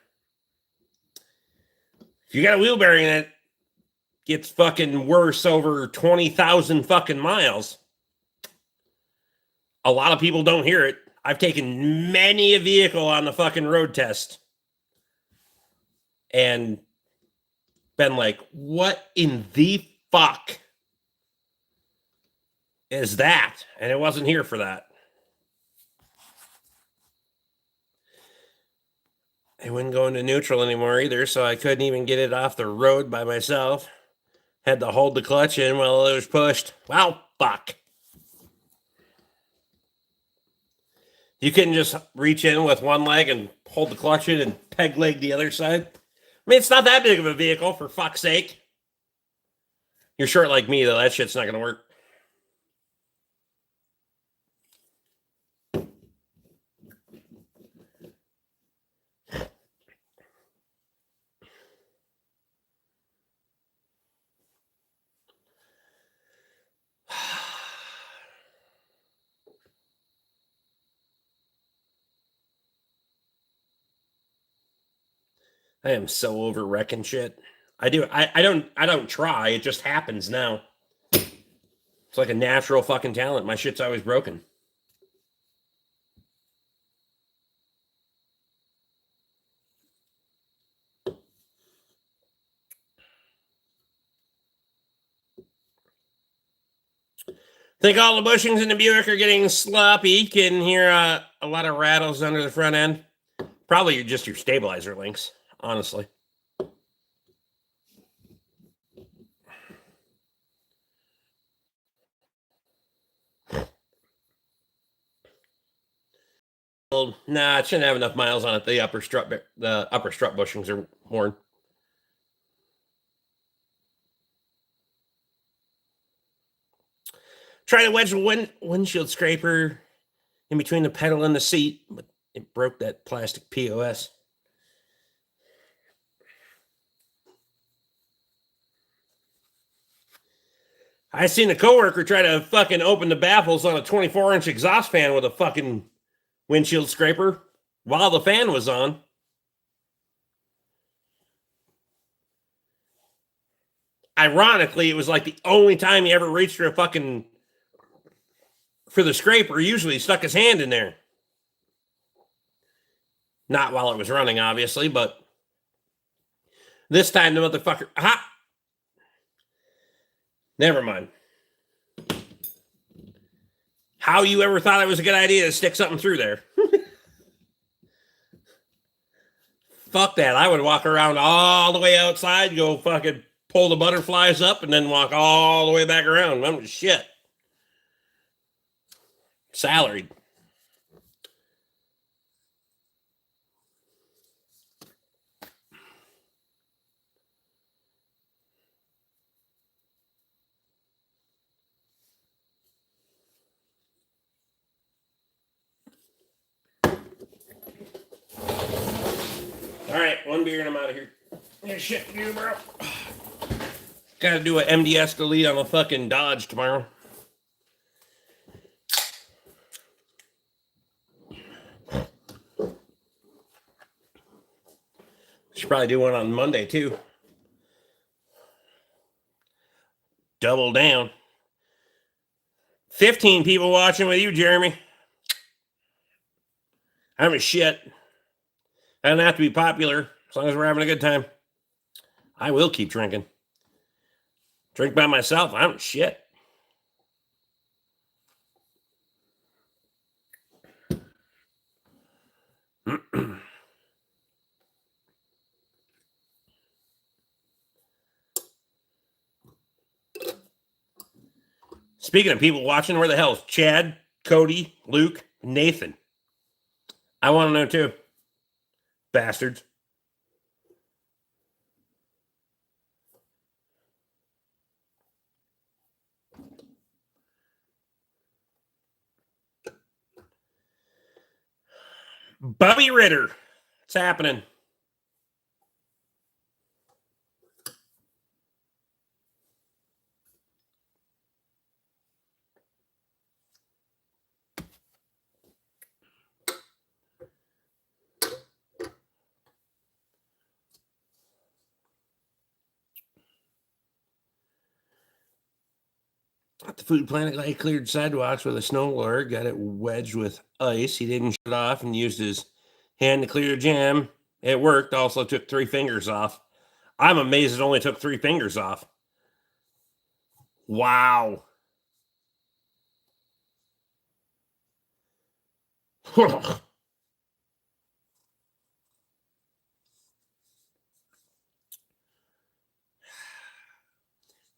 If you got a wheel bearing that gets fucking worse over 20,000 fucking miles, a lot of people don't hear it. I've taken many a vehicle on the fucking road test and been like, what in the fuck is that? And it wasn't here for that. I wouldn't go into neutral anymore either, so I couldn't even get it off the road by myself. Had to hold the clutch in while it was pushed. Well, fuck. You couldn't just reach in with one leg and hold the clutch in and peg leg the other side. I mean, it's not that big of a vehicle, for fuck's sake. You're short like me, though. That shit's not going to work. I am so over wrecking shit. I don't try. It just happens now. It's like a natural fucking talent. My shit's always broken. Think all the bushings in the Buick are getting sloppy. Can hear a lot of rattles under the front end. Probably just your stabilizer links, honestly. Well, nah, it shouldn't have enough miles on it. The upper strut bushings are worn. Try to wedge the windshield scraper in between the pedal and the seat, but it broke that plastic POS. I seen a coworker try to fucking open the baffles on a 24-inch exhaust fan with a fucking windshield scraper while the fan was on. Ironically, it was like the only time he ever reached for a fucking for the scraper. Usually he stuck his hand in there. Not while it was running, obviously, but this time the motherfucker. Ha! Never mind. How you ever thought it was a good idea to stick something through there? Fuck that. I would walk around all the way outside, go fucking pull the butterflies up, and then walk all the way back around. I'm shit. Salaried. All right, one beer and I'm out of here. Yeah, shit to do, bro. Got to do an MDS delete on a fucking Dodge tomorrow. Should probably do one on Monday too. Double down. 15 people watching with you, Jeremy. I'm a shit. I don't have to be popular as long as we're having a good time. I will keep drinking. Drink by myself. I'm shit. Speaking of people watching, where the hell is Chad, Cody, Luke, Nathan? I want to know too. Bastards. Bobby Ritter. What's happening? The Food Planet guy cleared sidewalks with a snowblower, got it wedged with ice. He didn't shut off and used his hand to clear the jam. It worked. Also took 3 fingers off. I'm amazed it only took 3 fingers off. Wow.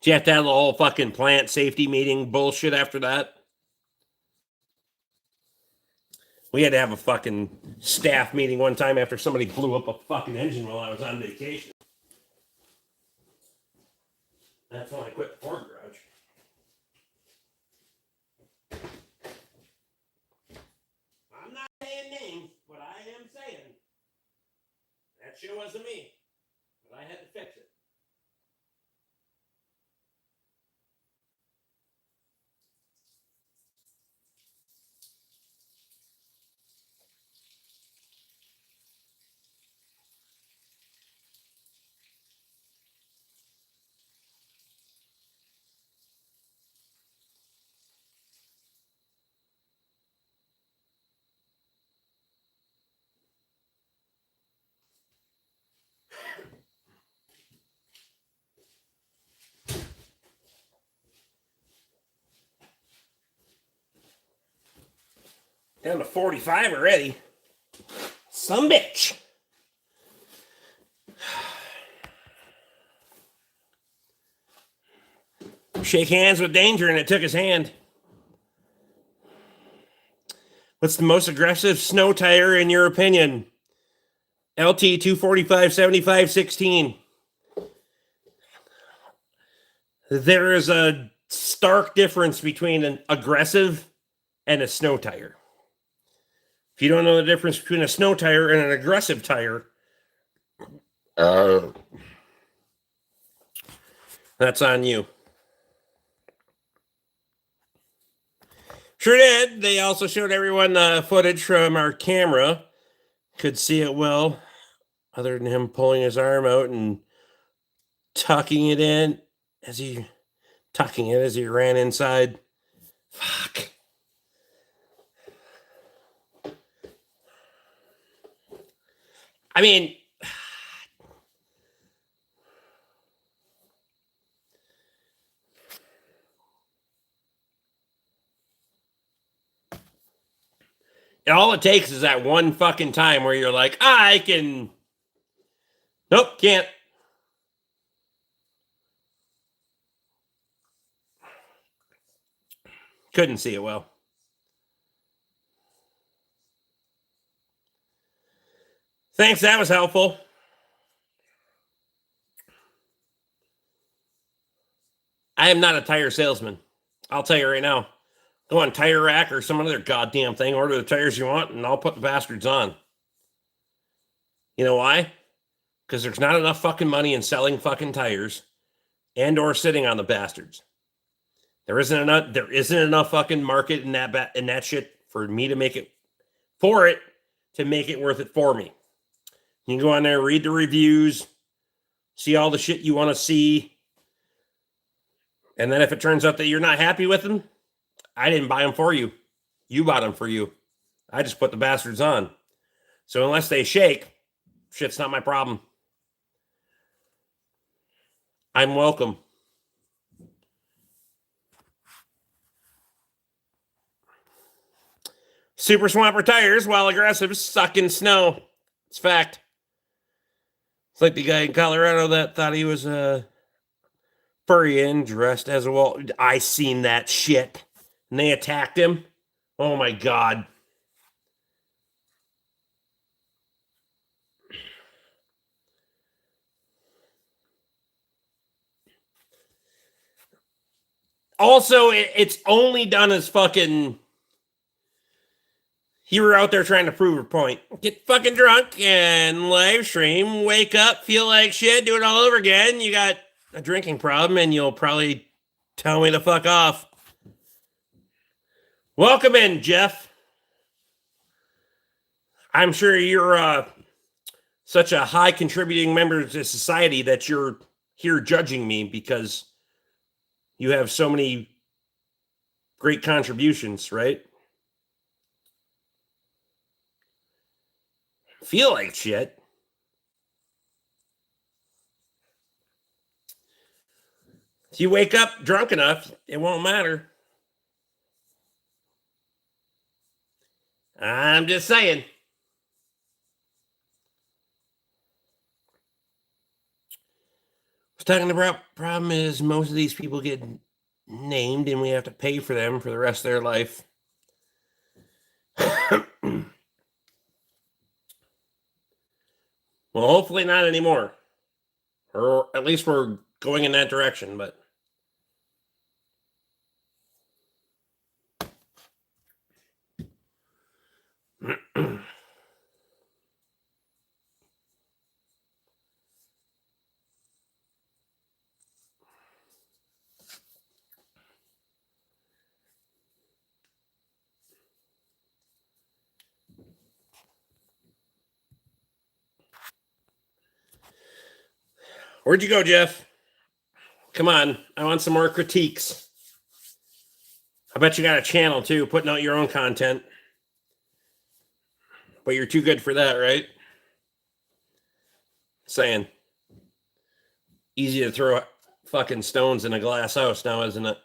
Do you have to have the whole fucking plant safety meeting bullshit after that? We had to have a fucking staff meeting one time after somebody blew up a fucking engine while I was on vacation. That's when I quit the Ford garage. I'm not saying names, but I am saying that shit wasn't me. But I had to fix it. Down to 45 already. Some bitch. Shake hands with danger, and it took his hand. What's the most aggressive snow tire in your opinion? LT 245 75 16. There is a stark difference between an aggressive and a snow tire. If you don't know the difference between a snow tire and an aggressive tire, that's on you. Sure did. They also showed everyone the footage from our camera. Could see it well, other than him pulling his arm out and tucking it as he ran inside. Fuck. I mean, all it takes is that one fucking time where you're like, I can. Nope, can't. Couldn't see it well. Thanks, that was helpful. I am not a tire salesman. I'll tell you right now. Go on Tire Rack or some other goddamn thing, order the tires you want, and I'll put the bastards on. You know why? Because there's not enough fucking money in selling fucking tires and or sitting on the bastards. There isn't enough fucking market in that shit for me to make it worth it for me. You can go on there, read the reviews, see all the shit you want to see. And then if it turns out that you're not happy with them, I didn't buy them for you. You bought them for you. I just put the bastards on. So unless they shake, shit's not my problem. I'm welcome. Super Swamper tires, while aggressive, suck in snow. It's fact. It's like the guy in Colorado that thought he was a furry dressed as a wall. I seen that shit. And they attacked him. Oh my God. Also, it's only done as fucking. You were out there trying to prove a point. Get fucking drunk and live stream, wake up, feel like shit, do it all over again. You got a drinking problem and you'll probably tell me to fuck off. Welcome in, Jeff. I'm sure you're such a high contributing member to society that you're here judging me because you have so many great contributions, right? Feel like shit. If you wake up drunk enough, it won't matter. I'm just saying. Talking about problem is most of these people get named and we have to pay for them for the rest of their life. Well, hopefully not anymore. Or at least we're going in that direction, but where'd you go, Jeff? Come on. I want some more critiques. I bet you got a channel too, putting out your own content. But you're too good for that, right? Saying. Easy to throw fucking stones in a glass house now, isn't it?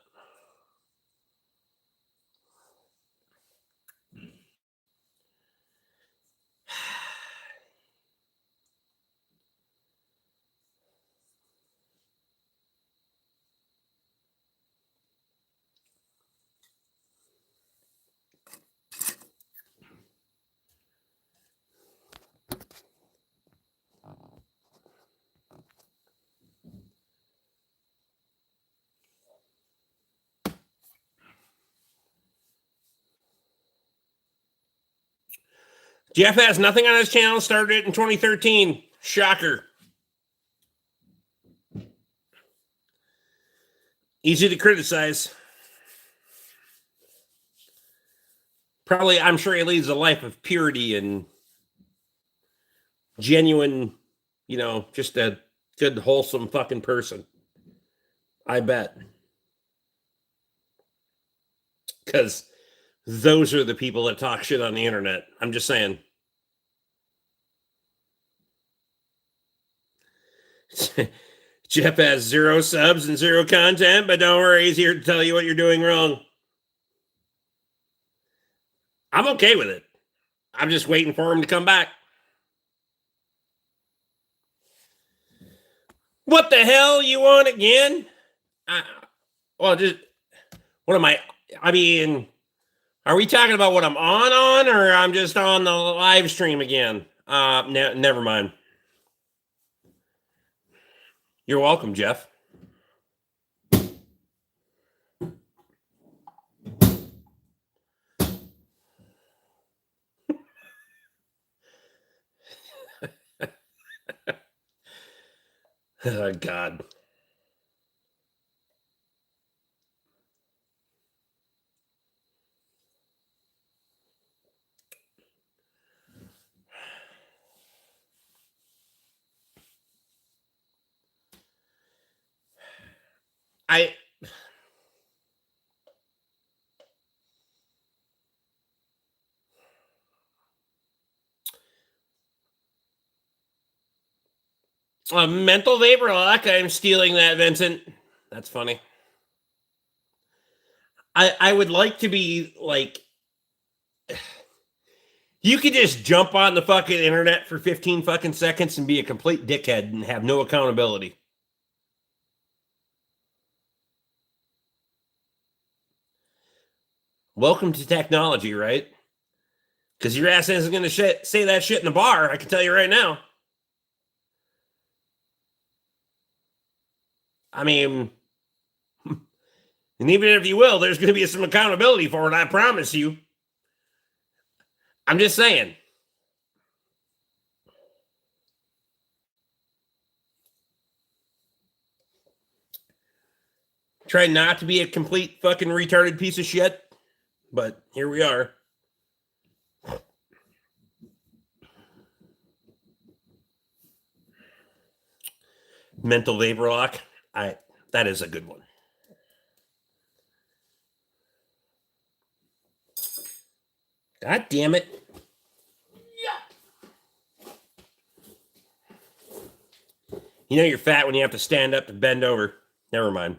Jeff has nothing on his channel. Started it in 2013. Shocker. Easy to criticize. Probably, I'm sure he leads a life of purity and genuine, just a good, wholesome fucking person. I bet. Because those are the people that talk shit on the internet. I'm just saying. Jeff has 0 subs and 0 content, but don't worry, he's here to tell you what you're doing wrong. I'm okay with it. I'm just waiting for him to come back. What the hell you want again? What am I? I mean, are we talking about what I'm on, or I'm just on the live stream again? Never mind. You're welcome, Jeff. Oh, God. A mental vapor lock. I'm stealing that, Vincent. That's funny. I would like to be like, you could just jump on the fucking internet for 15 fucking seconds and be a complete dickhead and have no accountability. Welcome to technology, right? Because your ass isn't going to say that shit in the bar. I can tell you right now. I mean, and even if you will, there's going to be some accountability for it. I promise you. I'm just saying. Try not to be a complete fucking retarded piece of shit, but here we are. Mental vapor lock. That is a good one. God damn it. You know you're fat when you have to stand up to bend over. Never mind.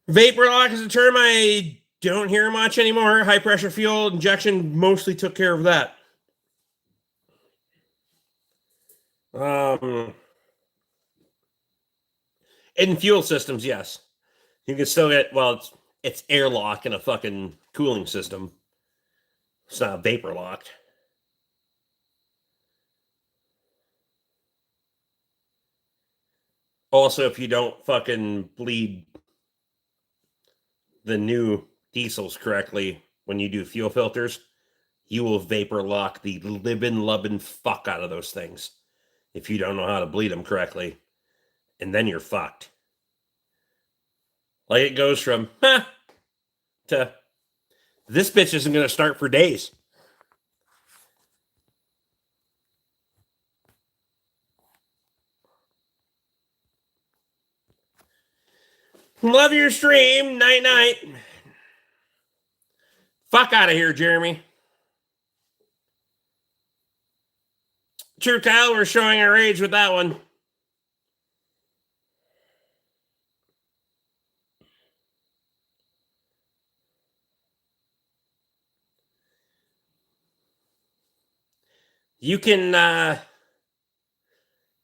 Vapor lock is a term I don't hear much anymore. High pressure fuel injection mostly took care of that. In fuel systems, yes. You can still get, it's airlock in a fucking cooling system. It's not vapor locked. Also, if you don't fucking bleed the new diesels correctly when you do fuel filters, you will vapor lock the lubbin fuck out of those things if you don't know how to bleed them correctly. And then you're fucked. Like it goes from to this bitch isn't going to start for days. Love your stream. Night night. Fuck out of here, Jeremy. True, Kyle, we're showing our age with that one. You can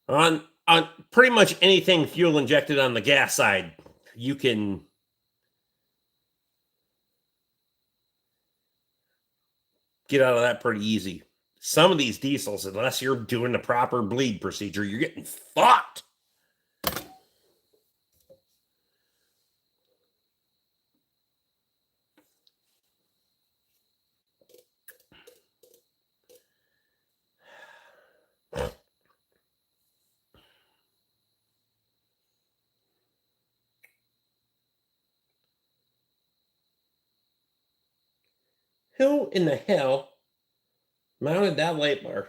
on pretty much anything fuel injected on the gas side, you can get out of that pretty easy. Some of these diesels, unless you're doing the proper bleed procedure, you're getting fucked. Who in the hell mounted that light bar?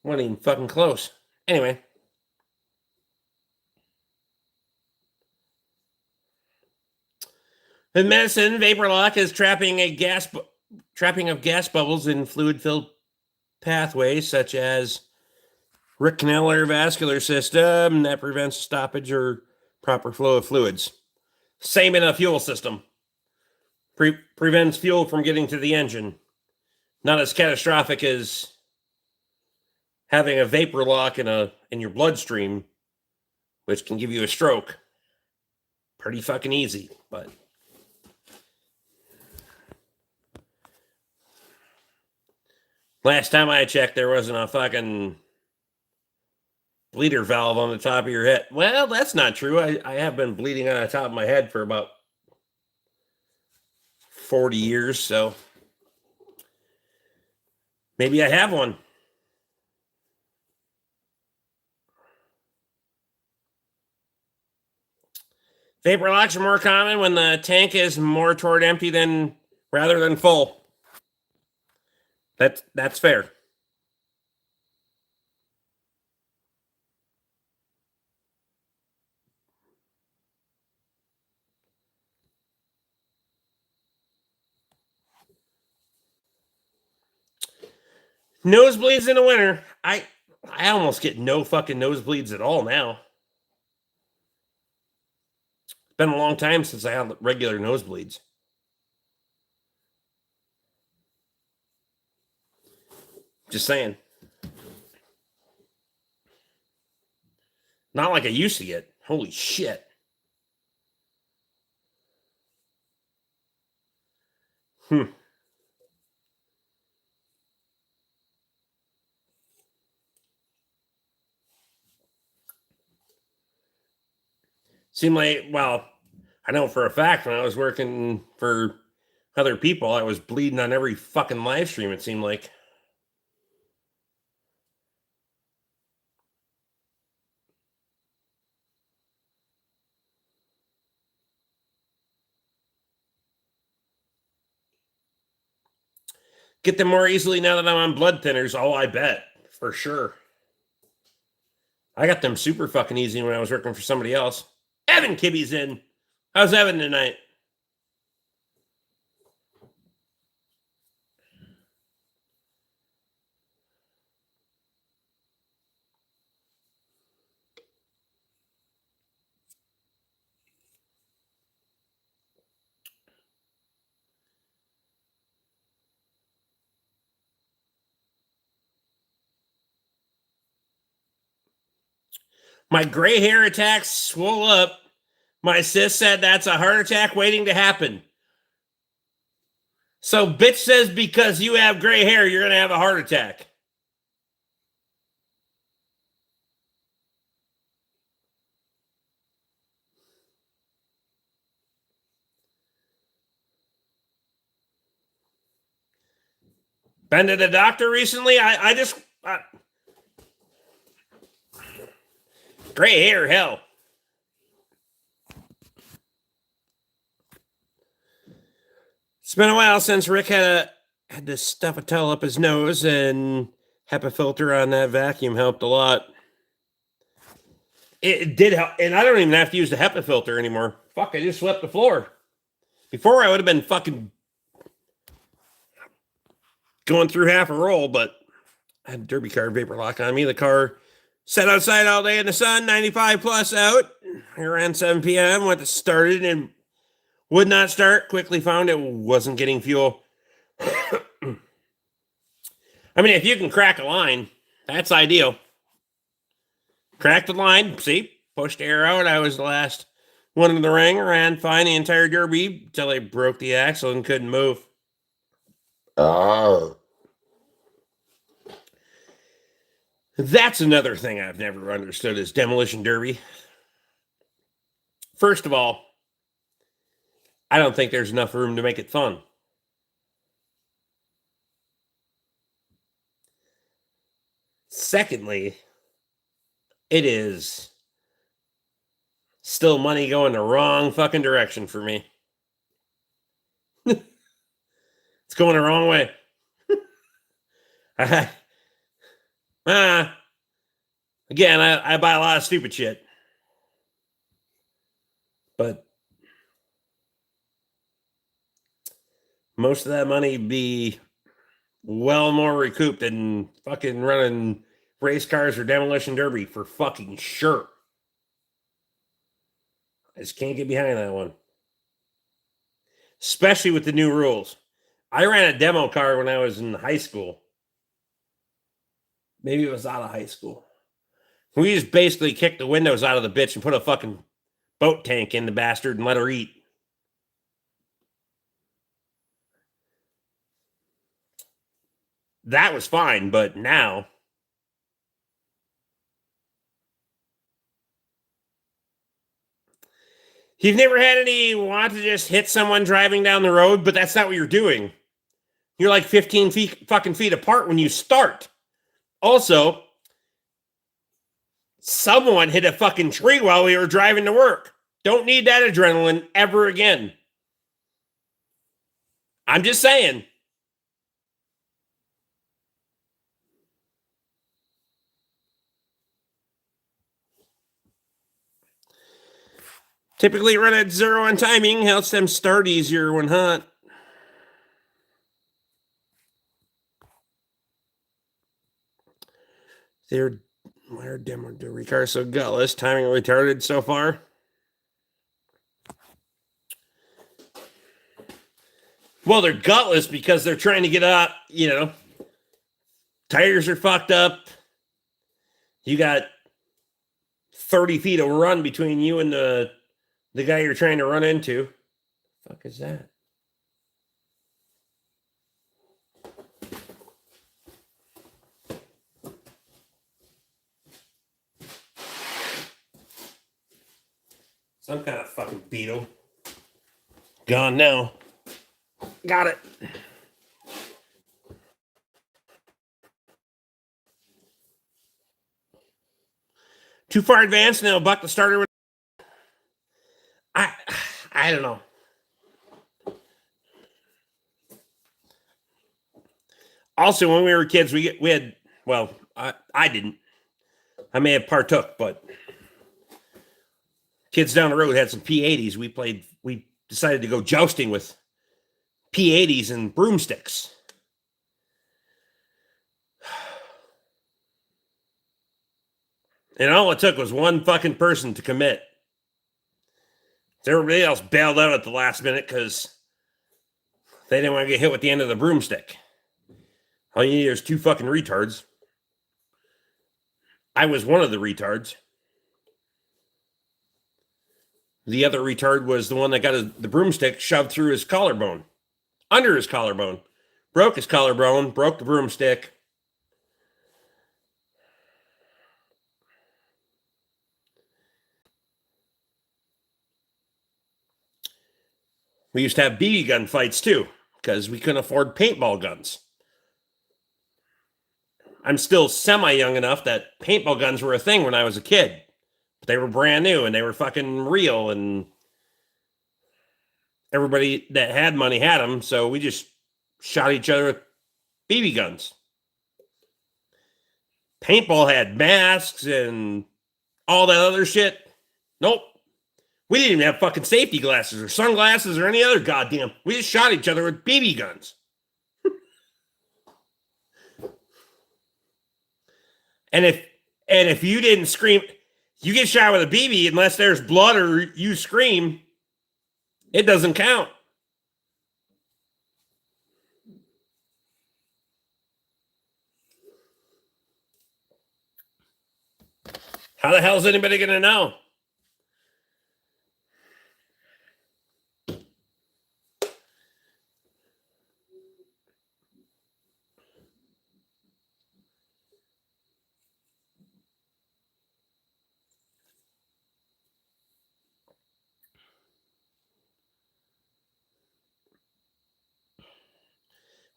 Wasn't even fucking close. Anyway. In medicine, vapor lock is trapping of gas bubbles in fluid-filled pathways, such as canal vascular system, that prevents stoppage or proper flow of fluids. Same in a fuel system. Prevents fuel from getting to the engine. Not as catastrophic as having a vapor lock in your bloodstream, which can give you a stroke. Pretty fucking easy, but last time I checked, there wasn't a fucking bleeder valve on the top of your head. Well, that's not true. I have been bleeding on the top of my head for about 40 years, so maybe I have one. Vapor locks are more common when the tank is more toward empty rather than full. That's fair. Nosebleeds in the winter. I almost get no fucking nosebleeds at all now. It's been a long time since I had regular nosebleeds. Just saying. Not like I used to get. Holy shit. Seemed like, well, I know for a fact when I was working for other people, I was bleeding on every fucking live stream, it seemed like. Get them more easily now that I'm on blood thinners. Oh, I bet. For sure. I got them super fucking easy when I was working for somebody else. Evan Kibby's in. How's Evan tonight? My gray hair attacks swole up. My sis said that's a heart attack waiting to happen. So bitch says because you have gray hair, you're going to have a heart attack. Been to the doctor recently? I just... gray hair, hell. It's been a while since Rick had to stuff a towel up his nose, and HEPA filter on that vacuum helped a lot. It did help, and I don't even have to use the HEPA filter anymore. Fuck, I just swept the floor. Before I would have been fucking going through half a roll, but I had a derby car vapor lock on me. The car sat outside all day in the sun, 95 plus out. Around 7 p.m. went to start it and would not start. Quickly found it wasn't getting fuel. I mean, if you can crack a line, that's ideal. Cracked the line, see, pushed air out. I was the last one in the ring, ran fine the entire derby until I broke the axle and couldn't move. Oh. That's another thing I've never understood is demolition derby. First of all, I don't think there's enough room to make it fun. Secondly, it is Still money going the wrong fucking direction for me. It's going the wrong way. Again, I buy a lot of stupid shit. But most of that money be well more recouped than fucking running race cars or demolition derby for fucking sure. I just can't get behind that one. Especially with the new rules. I ran a demo car when I was in high school. Maybe it was out of high school. We just basically kicked the windows out of the bitch and put a fucking boat tank in the bastard and let her eat. That was fine, but now you've never had any want to just hit someone driving down the road, but that's not what you're doing. You're like 15 feet apart when you start. Also, someone hit a fucking tree while we were driving to work. Don't need that adrenaline ever again. I'm just saying. Typically run at 0 on timing, helps them start easier when hot. Why are demo cars so gutless? Timing retarded so far. Well, they're gutless because they're trying to get out, tires are fucked up. You got 30 feet of run between you and the guy you're trying to run into. The fuck is that? Some kind of fucking beetle. Gone now. Got it. Too far advanced now. Buck the starter. I don't know. Also, when we were kids, we had, well, I didn't. I may have partook, but kids down the road had some P80s. We decided to go jousting with P80s and broomsticks. And all it took was one fucking person to commit. Everybody else bailed out at the last minute because they didn't want to get hit with the end of the broomstick. All you need is two fucking retards. I was one of the retards. The other retard was the one that got the broomstick shoved through his collarbone. Under his collarbone. Broke his collarbone, broke the broomstick. We used to have BB gun fights too, because we couldn't afford paintball guns. I'm still semi-young enough that paintball guns were a thing when I was a kid. But they were brand new and they were fucking real, and everybody that had money had them, so we just shot each other with BB guns. Paintball had masks and all that other shit. Nope. We didn't even have fucking safety glasses or sunglasses or any other goddamn. We just shot each other with BB guns. And if you didn't scream, you get shot with a BB unless there's blood or you scream, it doesn't count. How the hell is anybody going to know?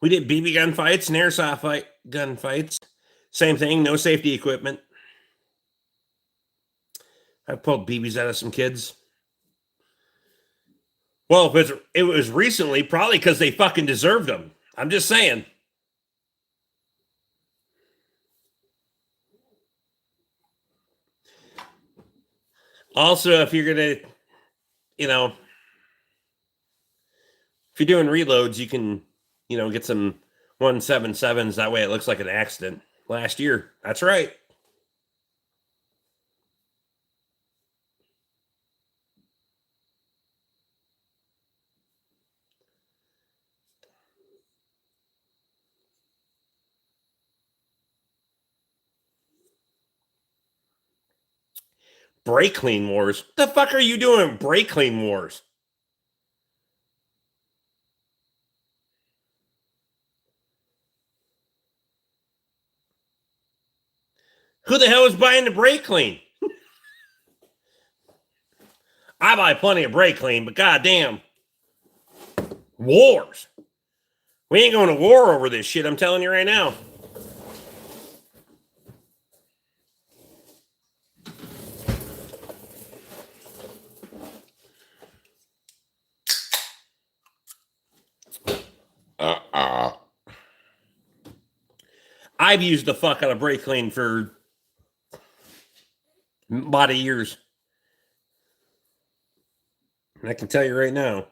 We did BB gun fights and airsoft gun fights. Same thing, no safety equipment. I pulled BBs out of some kids. Well, if it was recently, probably because they fucking deserved them. I'm just saying. Also, if you're gonna, you know, if you're doing reloads, you can, get some 177s. That way, it looks like an accident. Last year, that's right. Brake clean wars. What the fuck are you doing? Brake clean wars. Who the hell is buying the brake clean? I buy plenty of brake clean, but goddamn, wars. We ain't going to war over this shit. I'm telling you right now. I've used the fuck out of brake clean for a lot of years. And I can tell you right now,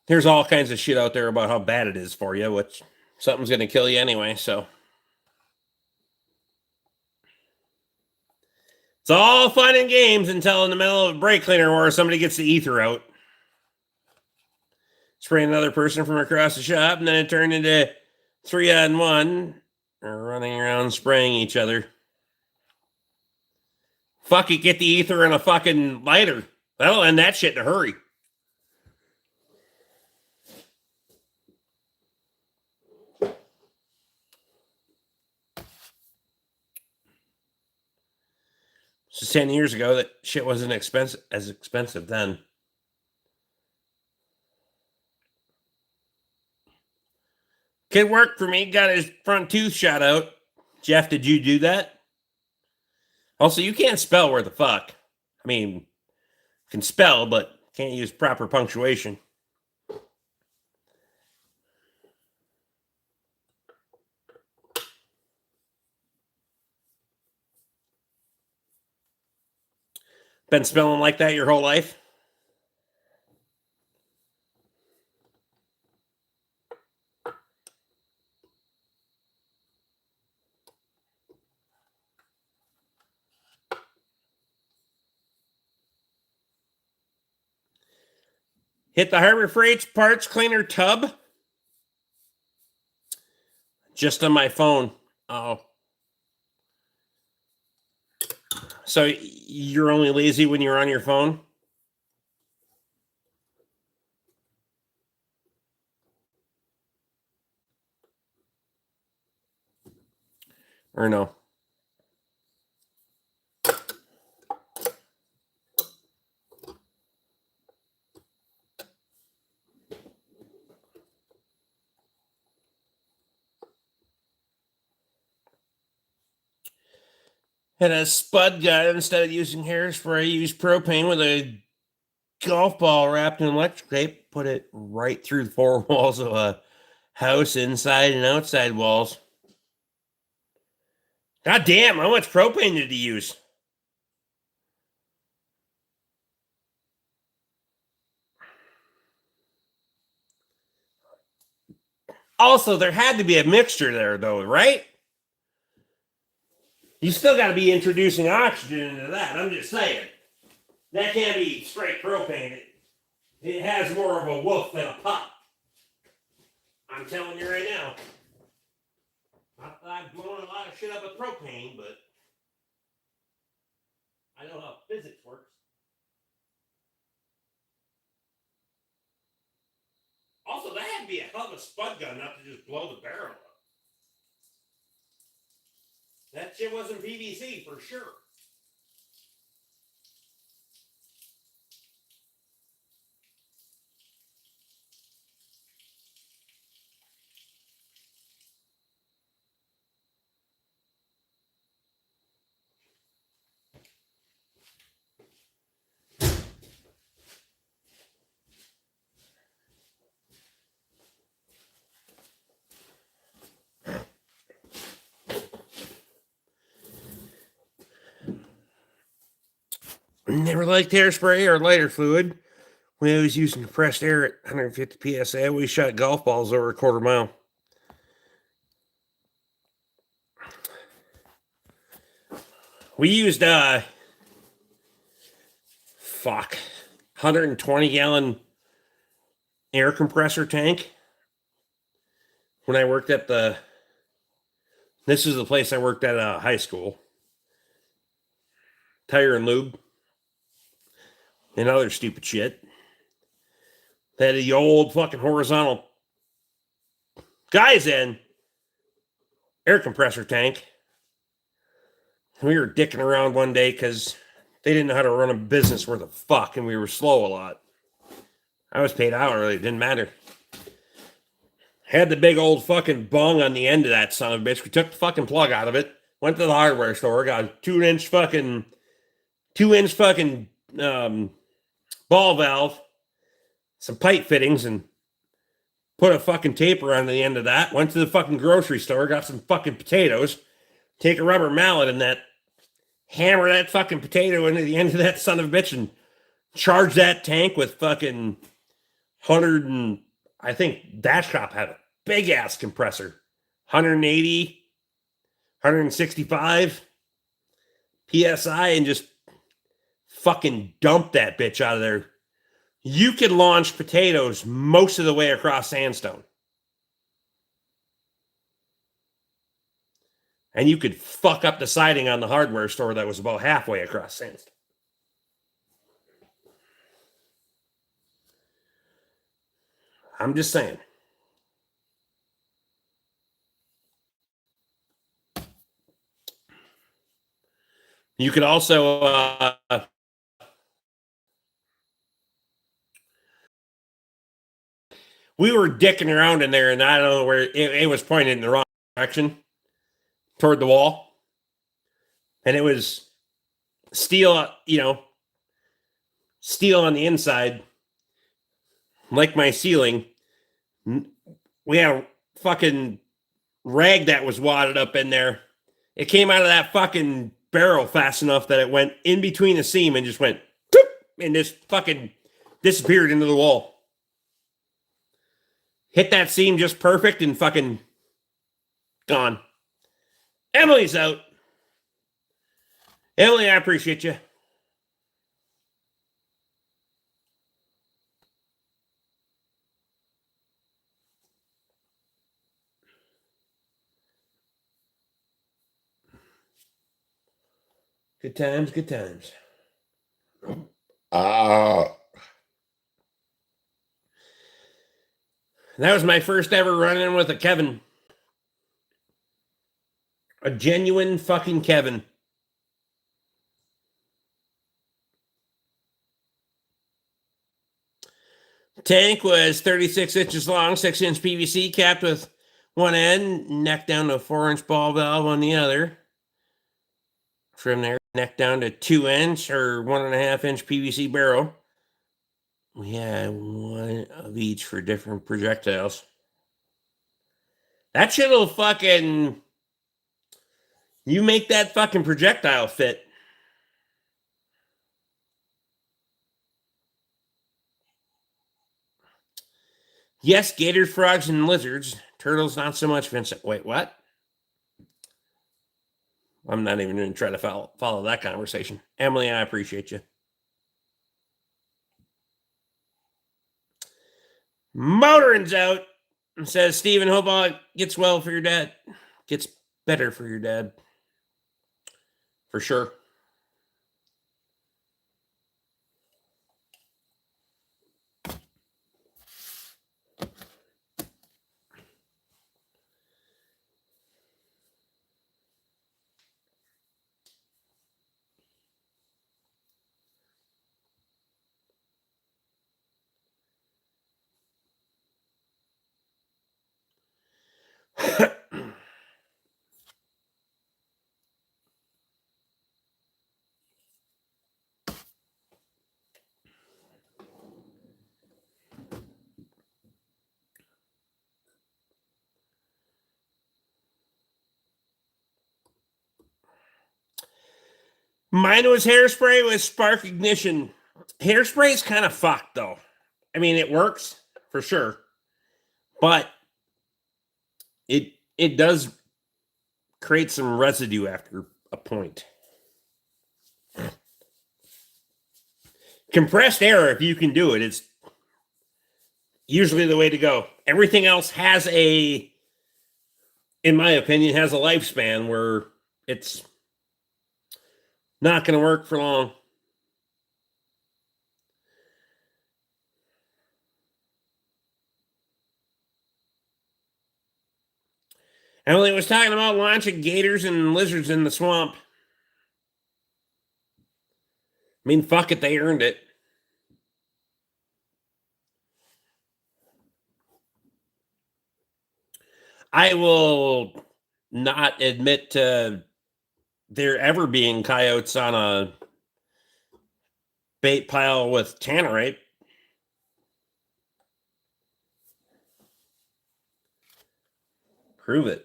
there's all kinds of shit out there about how bad it is for you, which something's going to kill you anyway. So it's all fun and games until in the middle of a brake cleaner war, somebody gets the ether out, spray another person from across the shop, and then it turned into 3-on-1 or running around spraying each other. Fuck it, get the ether in a fucking lighter. That'll end that shit in a hurry. Just 10 years ago, that shit wasn't as expensive then. Kid worked for me, got his front tooth shot out. Jeff, did you do that? Also, you can't spell where the fuck. I mean, you can spell, but can't use proper punctuation. Been spelling like that your whole life? Hit the Harbor Freight parts cleaner tub? Just on my phone. Oh. So you're only lazy when you're on your phone? Or no? Had a spud gun instead of using hairspray. I used propane with a golf ball wrapped in electric tape. Put it right through the four walls of a house, inside and outside walls. God damn, how much propane did he use? Also, there had to be a mixture there, though, right? You still got to be introducing oxygen into that. I'm just saying. That can't be straight propane. It has more of a woof than a pop. I'm telling you right now. I've blown a lot of shit up with propane, but I know how physics works. Also, that had to be a hell of a spud gun not to just blow the barrel up. That shit wasn't PVC for sure. Never liked hairspray or lighter fluid. We always used compressed air at 150 psi. We shot golf balls over a quarter mile. We used 120-gallon air compressor tank when I worked at this is the place I worked at high school. Tire and lube and other stupid shit. They had the old fucking horizontal guys in air compressor tank. We were dicking around one day because they didn't know how to run a business worth of fuck, and we were slow a lot. I was paid hourly, it didn't matter. Had the big old fucking bung on the end of that son of a bitch. We took the fucking plug out of it, went to the hardware store, got a 2-inch fucking ball valve, some pipe fittings, and put a fucking taper on the end of that. Went to the fucking grocery store, got some fucking potatoes, take a rubber mallet and that, hammer that fucking potato into the end of that son of a bitch and charge that tank with fucking 100 and I think Dash Cop had a big ass compressor, 180, 165 psi, and just fucking dump that bitch out of there. You could launch potatoes most of the way across sandstone. And you could fuck up the siding on the hardware store that was about halfway across sandstone. I'm just saying. You could also we were dicking around in there, and I don't know where it was pointed in the wrong direction toward the wall, and it was steel, steel on the inside, like my ceiling. We had a fucking rag that was wadded up in there. It came out of that fucking barrel fast enough that it went in between the seam and just went and just fucking disappeared into the wall. Hit that seam just perfect and fucking gone. Emily's out. Emily, I appreciate you. Good times, good times. That was my first ever run-in with a Kevin. A genuine fucking Kevin. Tank was 36 inches long, 6-inch PVC capped with one end, neck down to a 4-inch ball valve on the other. From there, neck down to 2-inch or 1.5-inch PVC barrel. We had one of each for different projectiles. That shit'll fucking... You make that fucking projectile fit. Yes, gators, frogs, and lizards. Turtles, not so much, Vincent. Wait, what? I'm not even going to try to follow that conversation. Emily, I appreciate you. Motorin's out and says, Stephen, hope all gets well for your dad. Gets better for your dad. For sure. Mine was hairspray with spark ignition. Hairspray is kind of fucked, though. I mean, it works for sure, but it does create some residue after a point. Compressed air, if you can do it, it's usually the way to go. Everything else has in my opinion, has a lifespan where it's not going to work for long. Emily was talking about launching gators and lizards in the swamp. I mean, fuck it, they earned it. I will not admit to there ever being coyotes on a bait pile with tannerite. Prove it.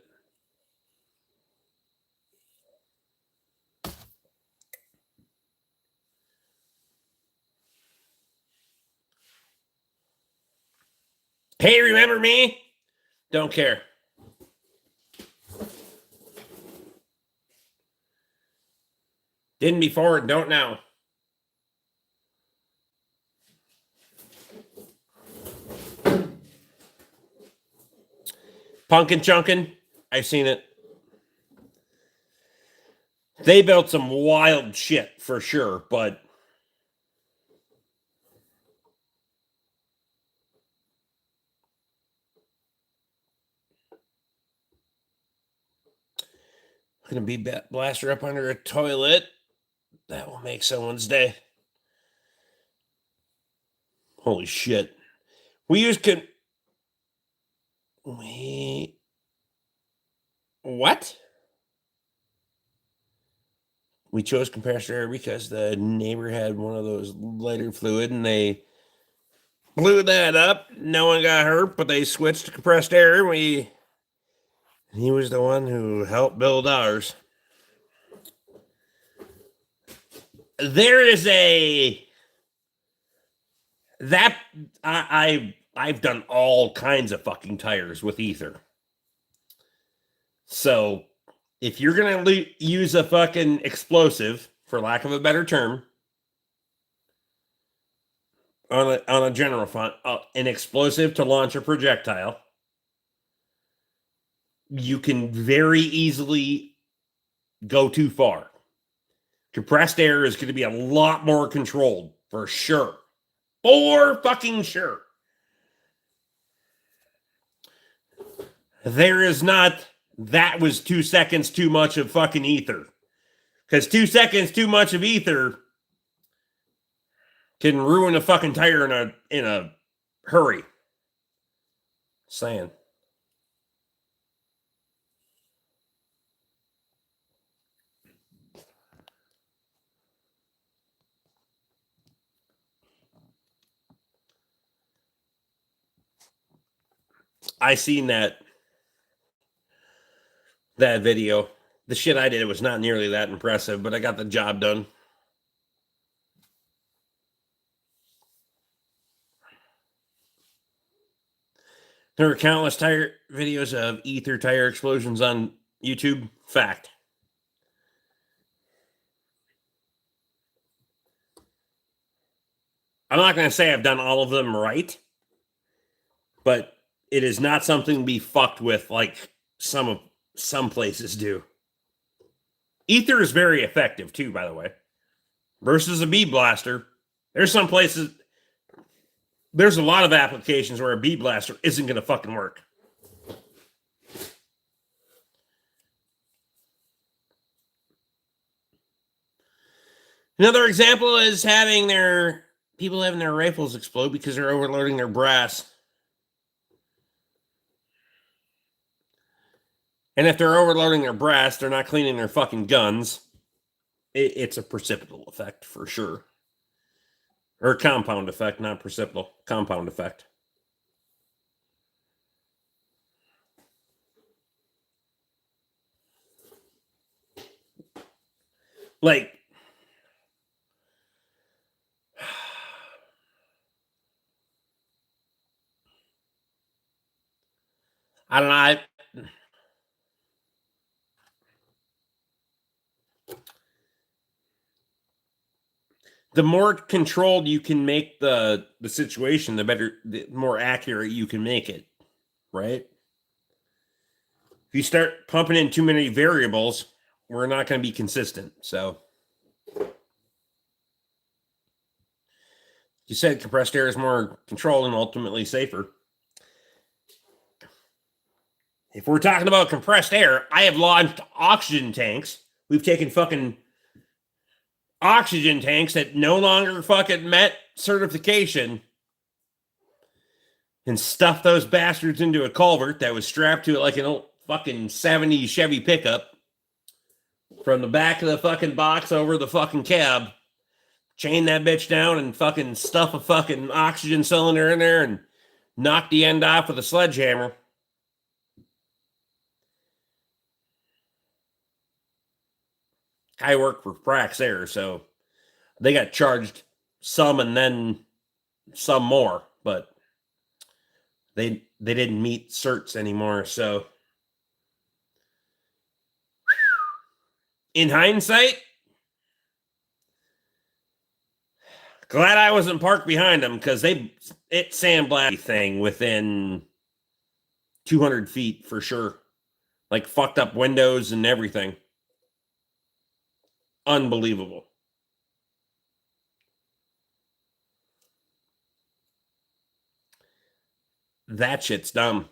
Hey, remember me? Don't care. Didn't before, don't now. Punkin' Chunkin', I've seen it. They built some wild shit for sure, but gonna be blaster up under a toilet. That will make someone's day. Holy shit. What? We chose compressed air because the neighbor had one of those lighter fluid and they blew that up. No one got hurt, but they switched to compressed air. He was the one who helped build ours. There is I've done all kinds of fucking tires with ether. So if you're gonna use a fucking explosive, for lack of a better term, on a general front, an explosive to launch a projectile, you can very easily go too far. Compressed air is going to be a lot more controlled, for sure. For fucking sure. There is not, that was 2 seconds too much of fucking ether. Because 2 seconds too much of ether can ruin a fucking tire in a hurry. Saying. I seen that video. The shit I did was not nearly that impressive, but I got the job done. There are countless tire videos of ether tire explosions on YouTube. Fact. I'm not going to say I've done all of them right, but it is not something to be fucked with like some places do. Ether is very effective too, by the way. Versus a bead blaster. There's some places, there's a lot of applications where a bead blaster isn't going to fucking work. Another example is people having their rifles explode because they're overloading their brass. And if they're overloading their brass, they're not cleaning their fucking guns. It's a precipitable effect for sure. Or compound effect, not precipitable. Compound effect. Like, I don't know. The more controlled you can make the situation, the better, the more accurate you can make it, right? If you start pumping in too many variables, we're not going to be consistent. So, you said compressed air is more controlled and ultimately safer. If we're talking about compressed air, I have launched oxygen tanks. We've taken fucking oxygen tanks that no longer fucking met certification and stuffed those bastards into a culvert that was strapped to it like an old fucking 70s Chevy pickup from the back of the fucking box over the fucking cab. Chain that bitch down and fucking stuff a fucking oxygen cylinder in there and knock the end off with a sledgehammer. I work for Praxair, so they got charged some and then some more, but they didn't meet certs anymore. So in hindsight, glad I wasn't parked behind them because it sandblasted thing within 200 feet for sure. Like fucked up windows and everything. Unbelievable. That shit's dumb.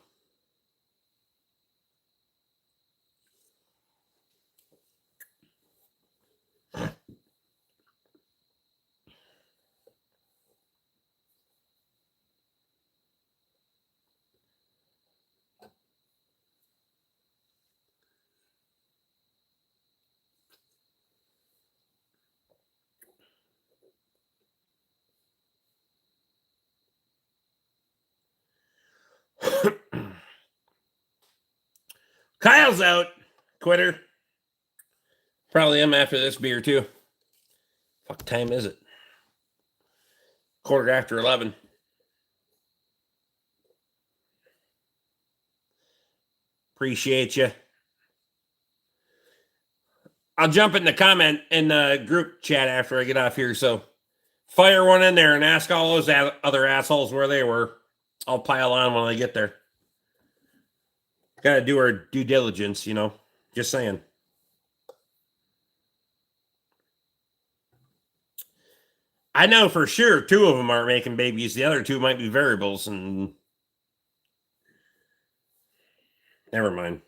Kyle's out. Quitter. Probably am after this beer too. Fuck time is it? 11:15. Appreciate you. I'll jump in the comment in the group chat after I get off here. So fire one in there and ask all those other assholes where they were. I'll pile on when I get there. Got to do our due diligence, you know. Just saying. I know for sure 2 of them aren't making babies. The other 2 might be variables, and never mind.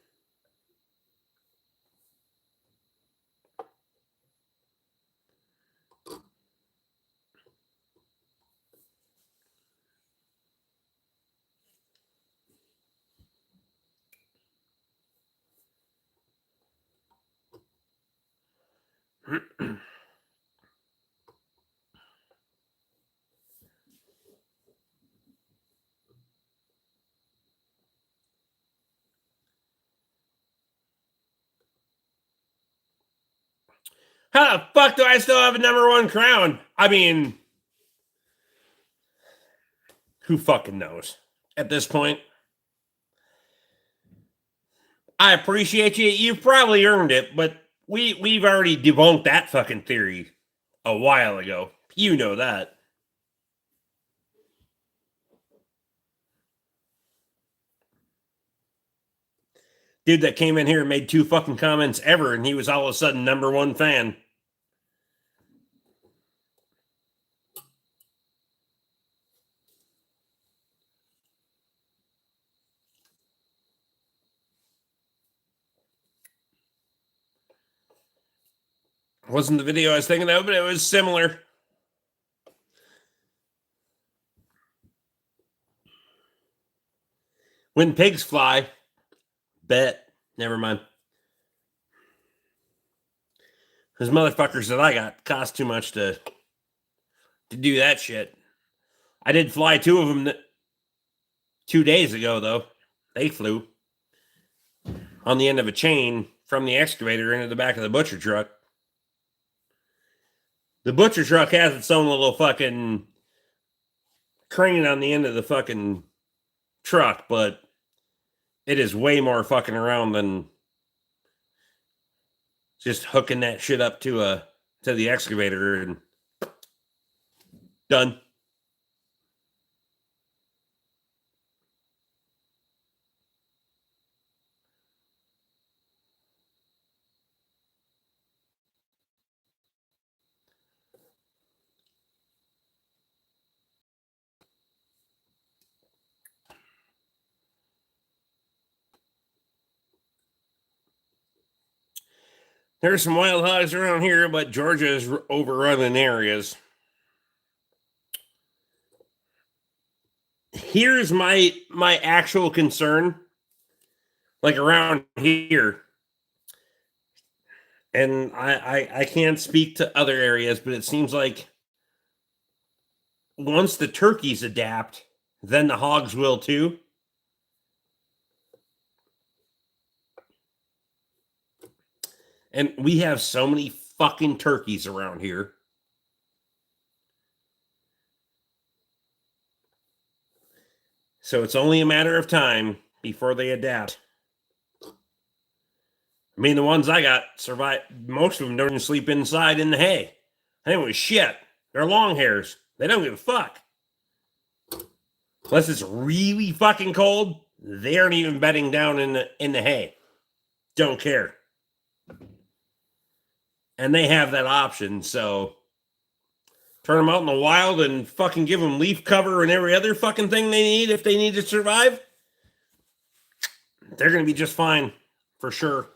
How the fuck do I still have a #1 crown? I mean, who fucking knows at this point? I appreciate you. You've probably earned it, but we've already debunked that fucking theory a while ago. You know that. Dude that came in here and made 2 fucking comments ever, and he was all of a sudden #1 fan. Wasn't the video I was thinking of, but it was similar. When pigs fly, bet. Never mind. Those motherfuckers that I got cost too much to do that shit. I did fly 2 of them 2 days ago, though. They flew on the end of a chain from the excavator into the back of the butcher truck. The butcher truck has its own little fucking crane on the end of the fucking truck, but It is way more fucking around than just hooking that shit up to the excavator and done. There's some wild hogs around here, but Georgia is overrun in areas. Here's my actual concern, like around here, and I can't speak to other areas, but it seems like once the turkeys adapt, then the hogs will too. And we have so many fucking turkeys around here. So it's only a matter of time before they adapt. I mean, the ones I got survive. Most of them don't even sleep inside in the hay. They don't give a shit. They're long hairs. They don't give a fuck. Unless it's really fucking cold, they aren't even bedding down in the hay. Don't care. And they have that option, so turn them out in the wild and fucking give them leaf cover and every other fucking thing they need if they need to survive. They're going to be just fine, for sure.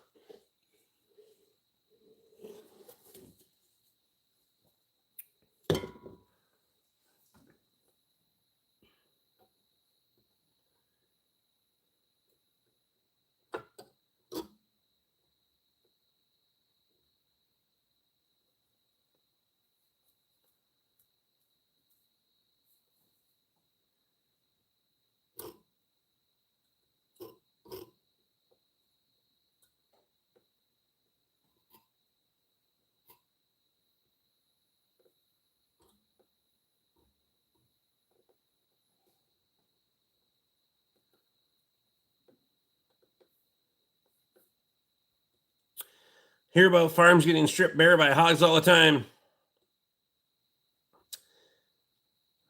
Hear about farms getting stripped bare by hogs all the time.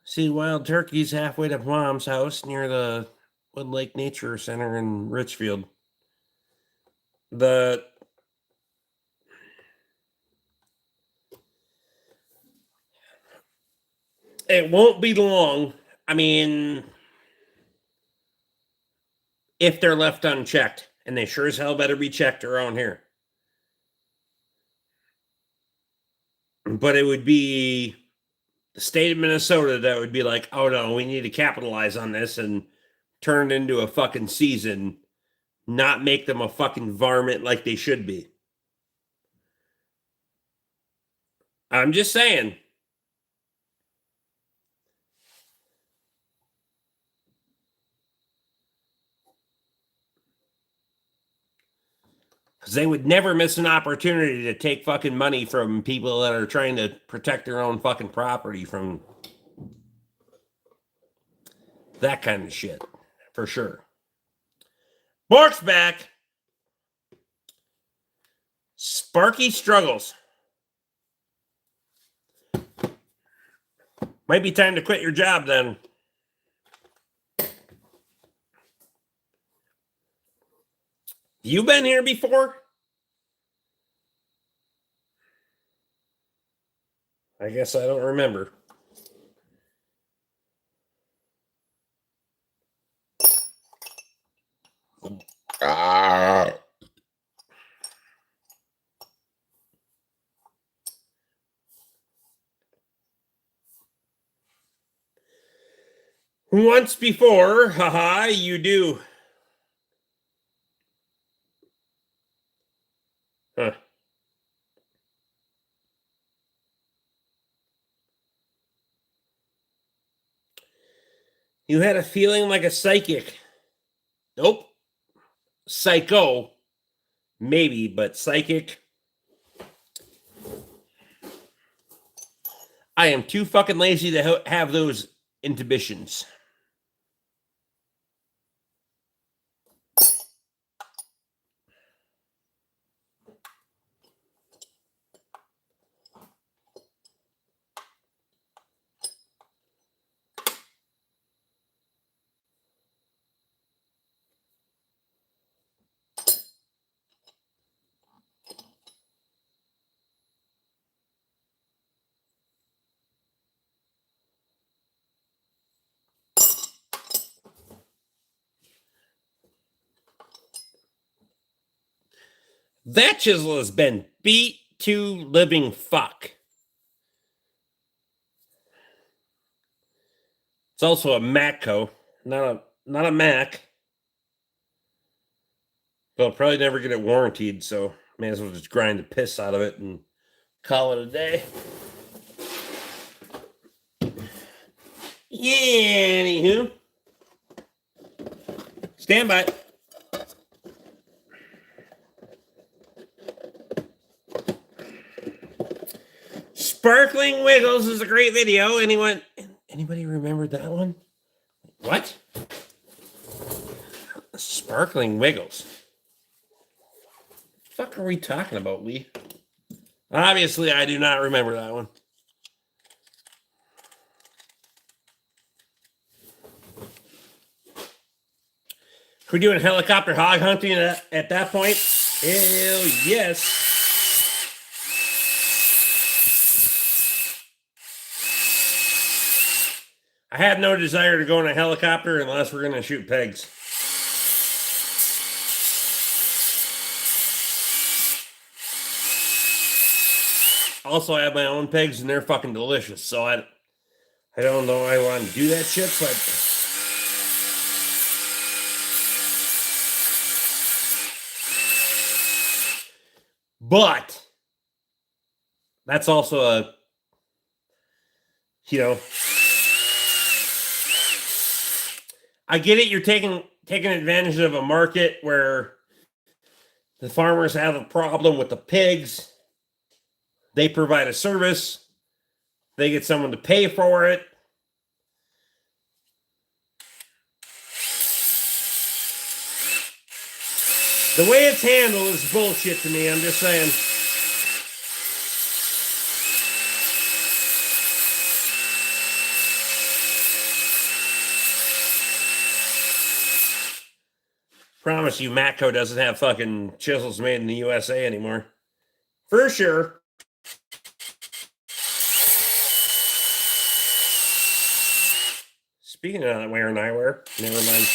See wild turkeys halfway to Mom's house near the Wood Lake Nature Center in Richfield. It won't be long. I mean, if they're left unchecked, and they sure as hell better be checked around here. But it would be the state of Minnesota that would be like, oh no, we need to capitalize on this and turn it into a fucking season, not make them a fucking varmint like they should be. I'm just saying. Because they would never miss an opportunity to take fucking money from people that are trying to protect their own fucking property from that kind of shit. For sure. BORK's back. Sparky struggles. Might be time to quit your job then. You been here before? I guess I don't remember. Once before, haha, you do. Huh. You had a feeling like a psychic. Nope. Psycho. Maybe, but psychic. I am too fucking lazy to have those inhibitions. That chisel has been beat to living fuck. It's also a Matco, not a Mac. But I'll probably never get it warranted, so may as well just grind the piss out of it and call it a day. Yeah, anywho. Stand by. Sparkling Wiggles is a great video. Anybody remember that one? What? Sparkling Wiggles. The fuck are we talking about, Lee? Obviously, I do not remember that one. We're doing helicopter hog hunting at that point? Hell yes. I have no desire to go in a helicopter unless we're going to shoot pigs. Also, I have my own pigs and they're fucking delicious. So I don't know I want to do that shit, but that's also a, I get it. You're taking advantage of a market where the farmers have a problem with the pigs. They provide a service. They get someone to pay for it. The way it's handled is bullshit to me. I'm just saying. Promise you, Matco doesn't have fucking chisels made in the USA anymore. For sure. Speaking of wearing eyewear, never mind.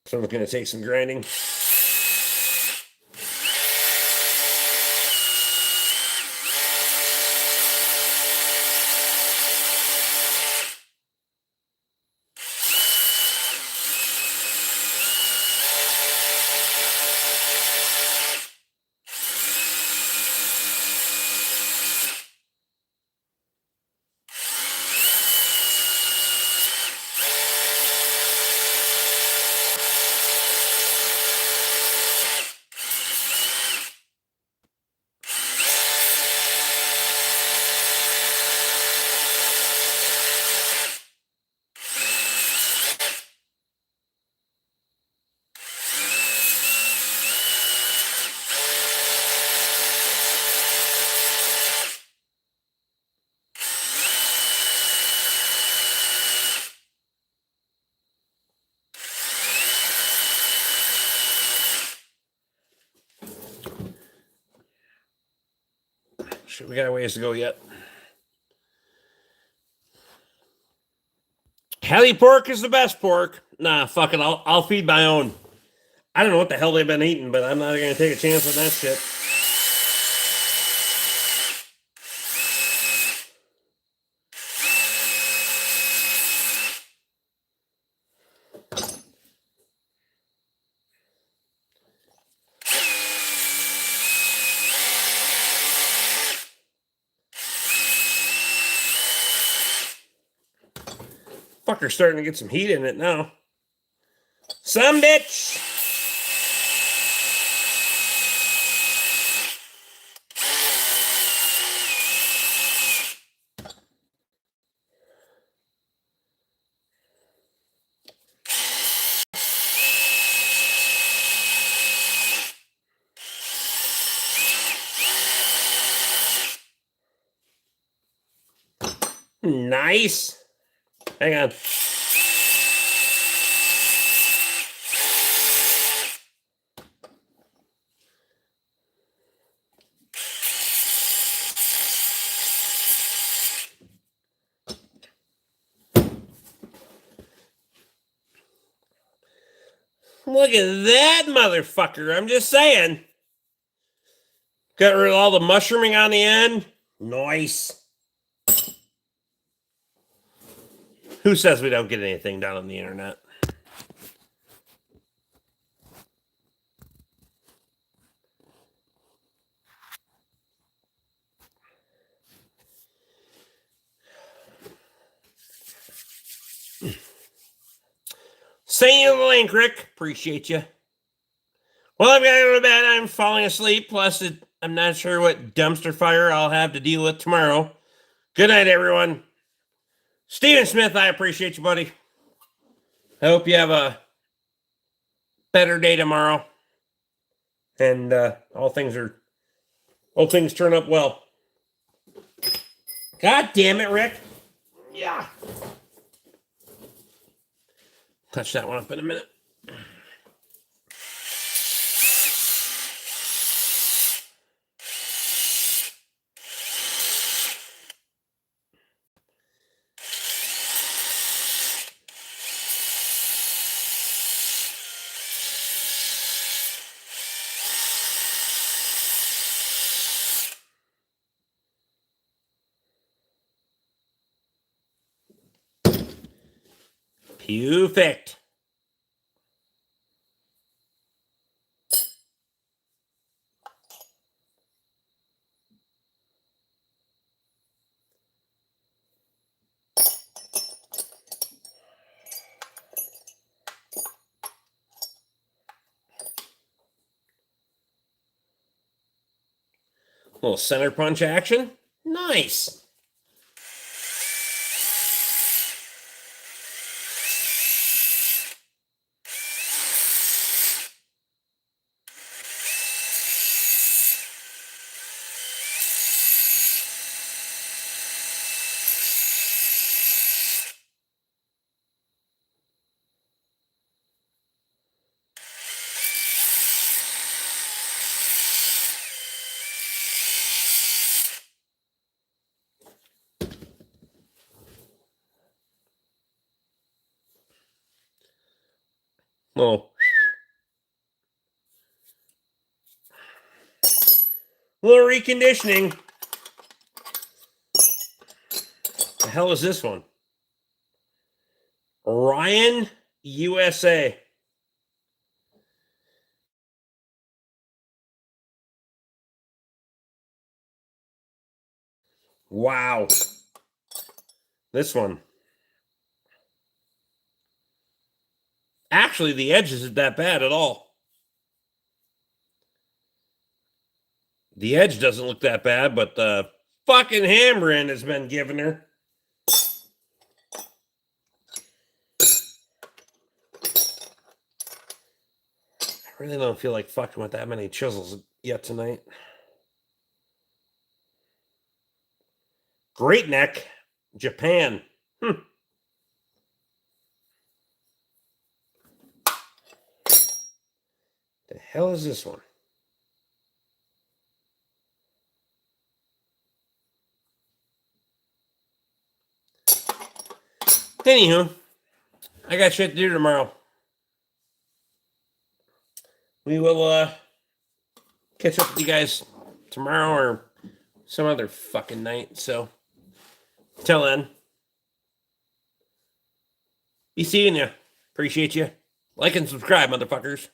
So I'm going to take some grinding. Shit, we got a ways to go yet. Heli pork is the best pork. Nah, fuck it. I'll feed my own. I don't know what the hell they've been eating, but I'm not going to take a chance on that shit. Fucker's starting to get some heat in it now. Some bitch. Nice. Hang on. Look at that motherfucker. I'm just saying. Got rid of all the mushrooming on the end. Nice. Who says we don't get anything done on the internet? Send you the link, Rick. Appreciate you. Well, I've got to go to bed. I'm falling asleep. Plus, I'm not sure what dumpster fire I'll have to deal with tomorrow. Good night, everyone. Steven Smith, I appreciate you, buddy. I hope you have a better day tomorrow. And all things turn up well. God damn it, Rick. Yeah. Touch that one up in a minute. Perfect. Little center punch action. Nice. Little reconditioning. The hell is this one? Ryan USA. Wow. This one. Actually, the edge isn't that bad at all. The edge doesn't look that bad, but the fucking hammering has been giving her. I really don't feel like fucking with that many chisels yet tonight. Great Neck, Japan. The hell is this one? Anywho, I got shit to do tomorrow. We will catch up with you guys tomorrow or some other fucking night. So, till then, be seeing you. Appreciate you. Like and subscribe, motherfuckers.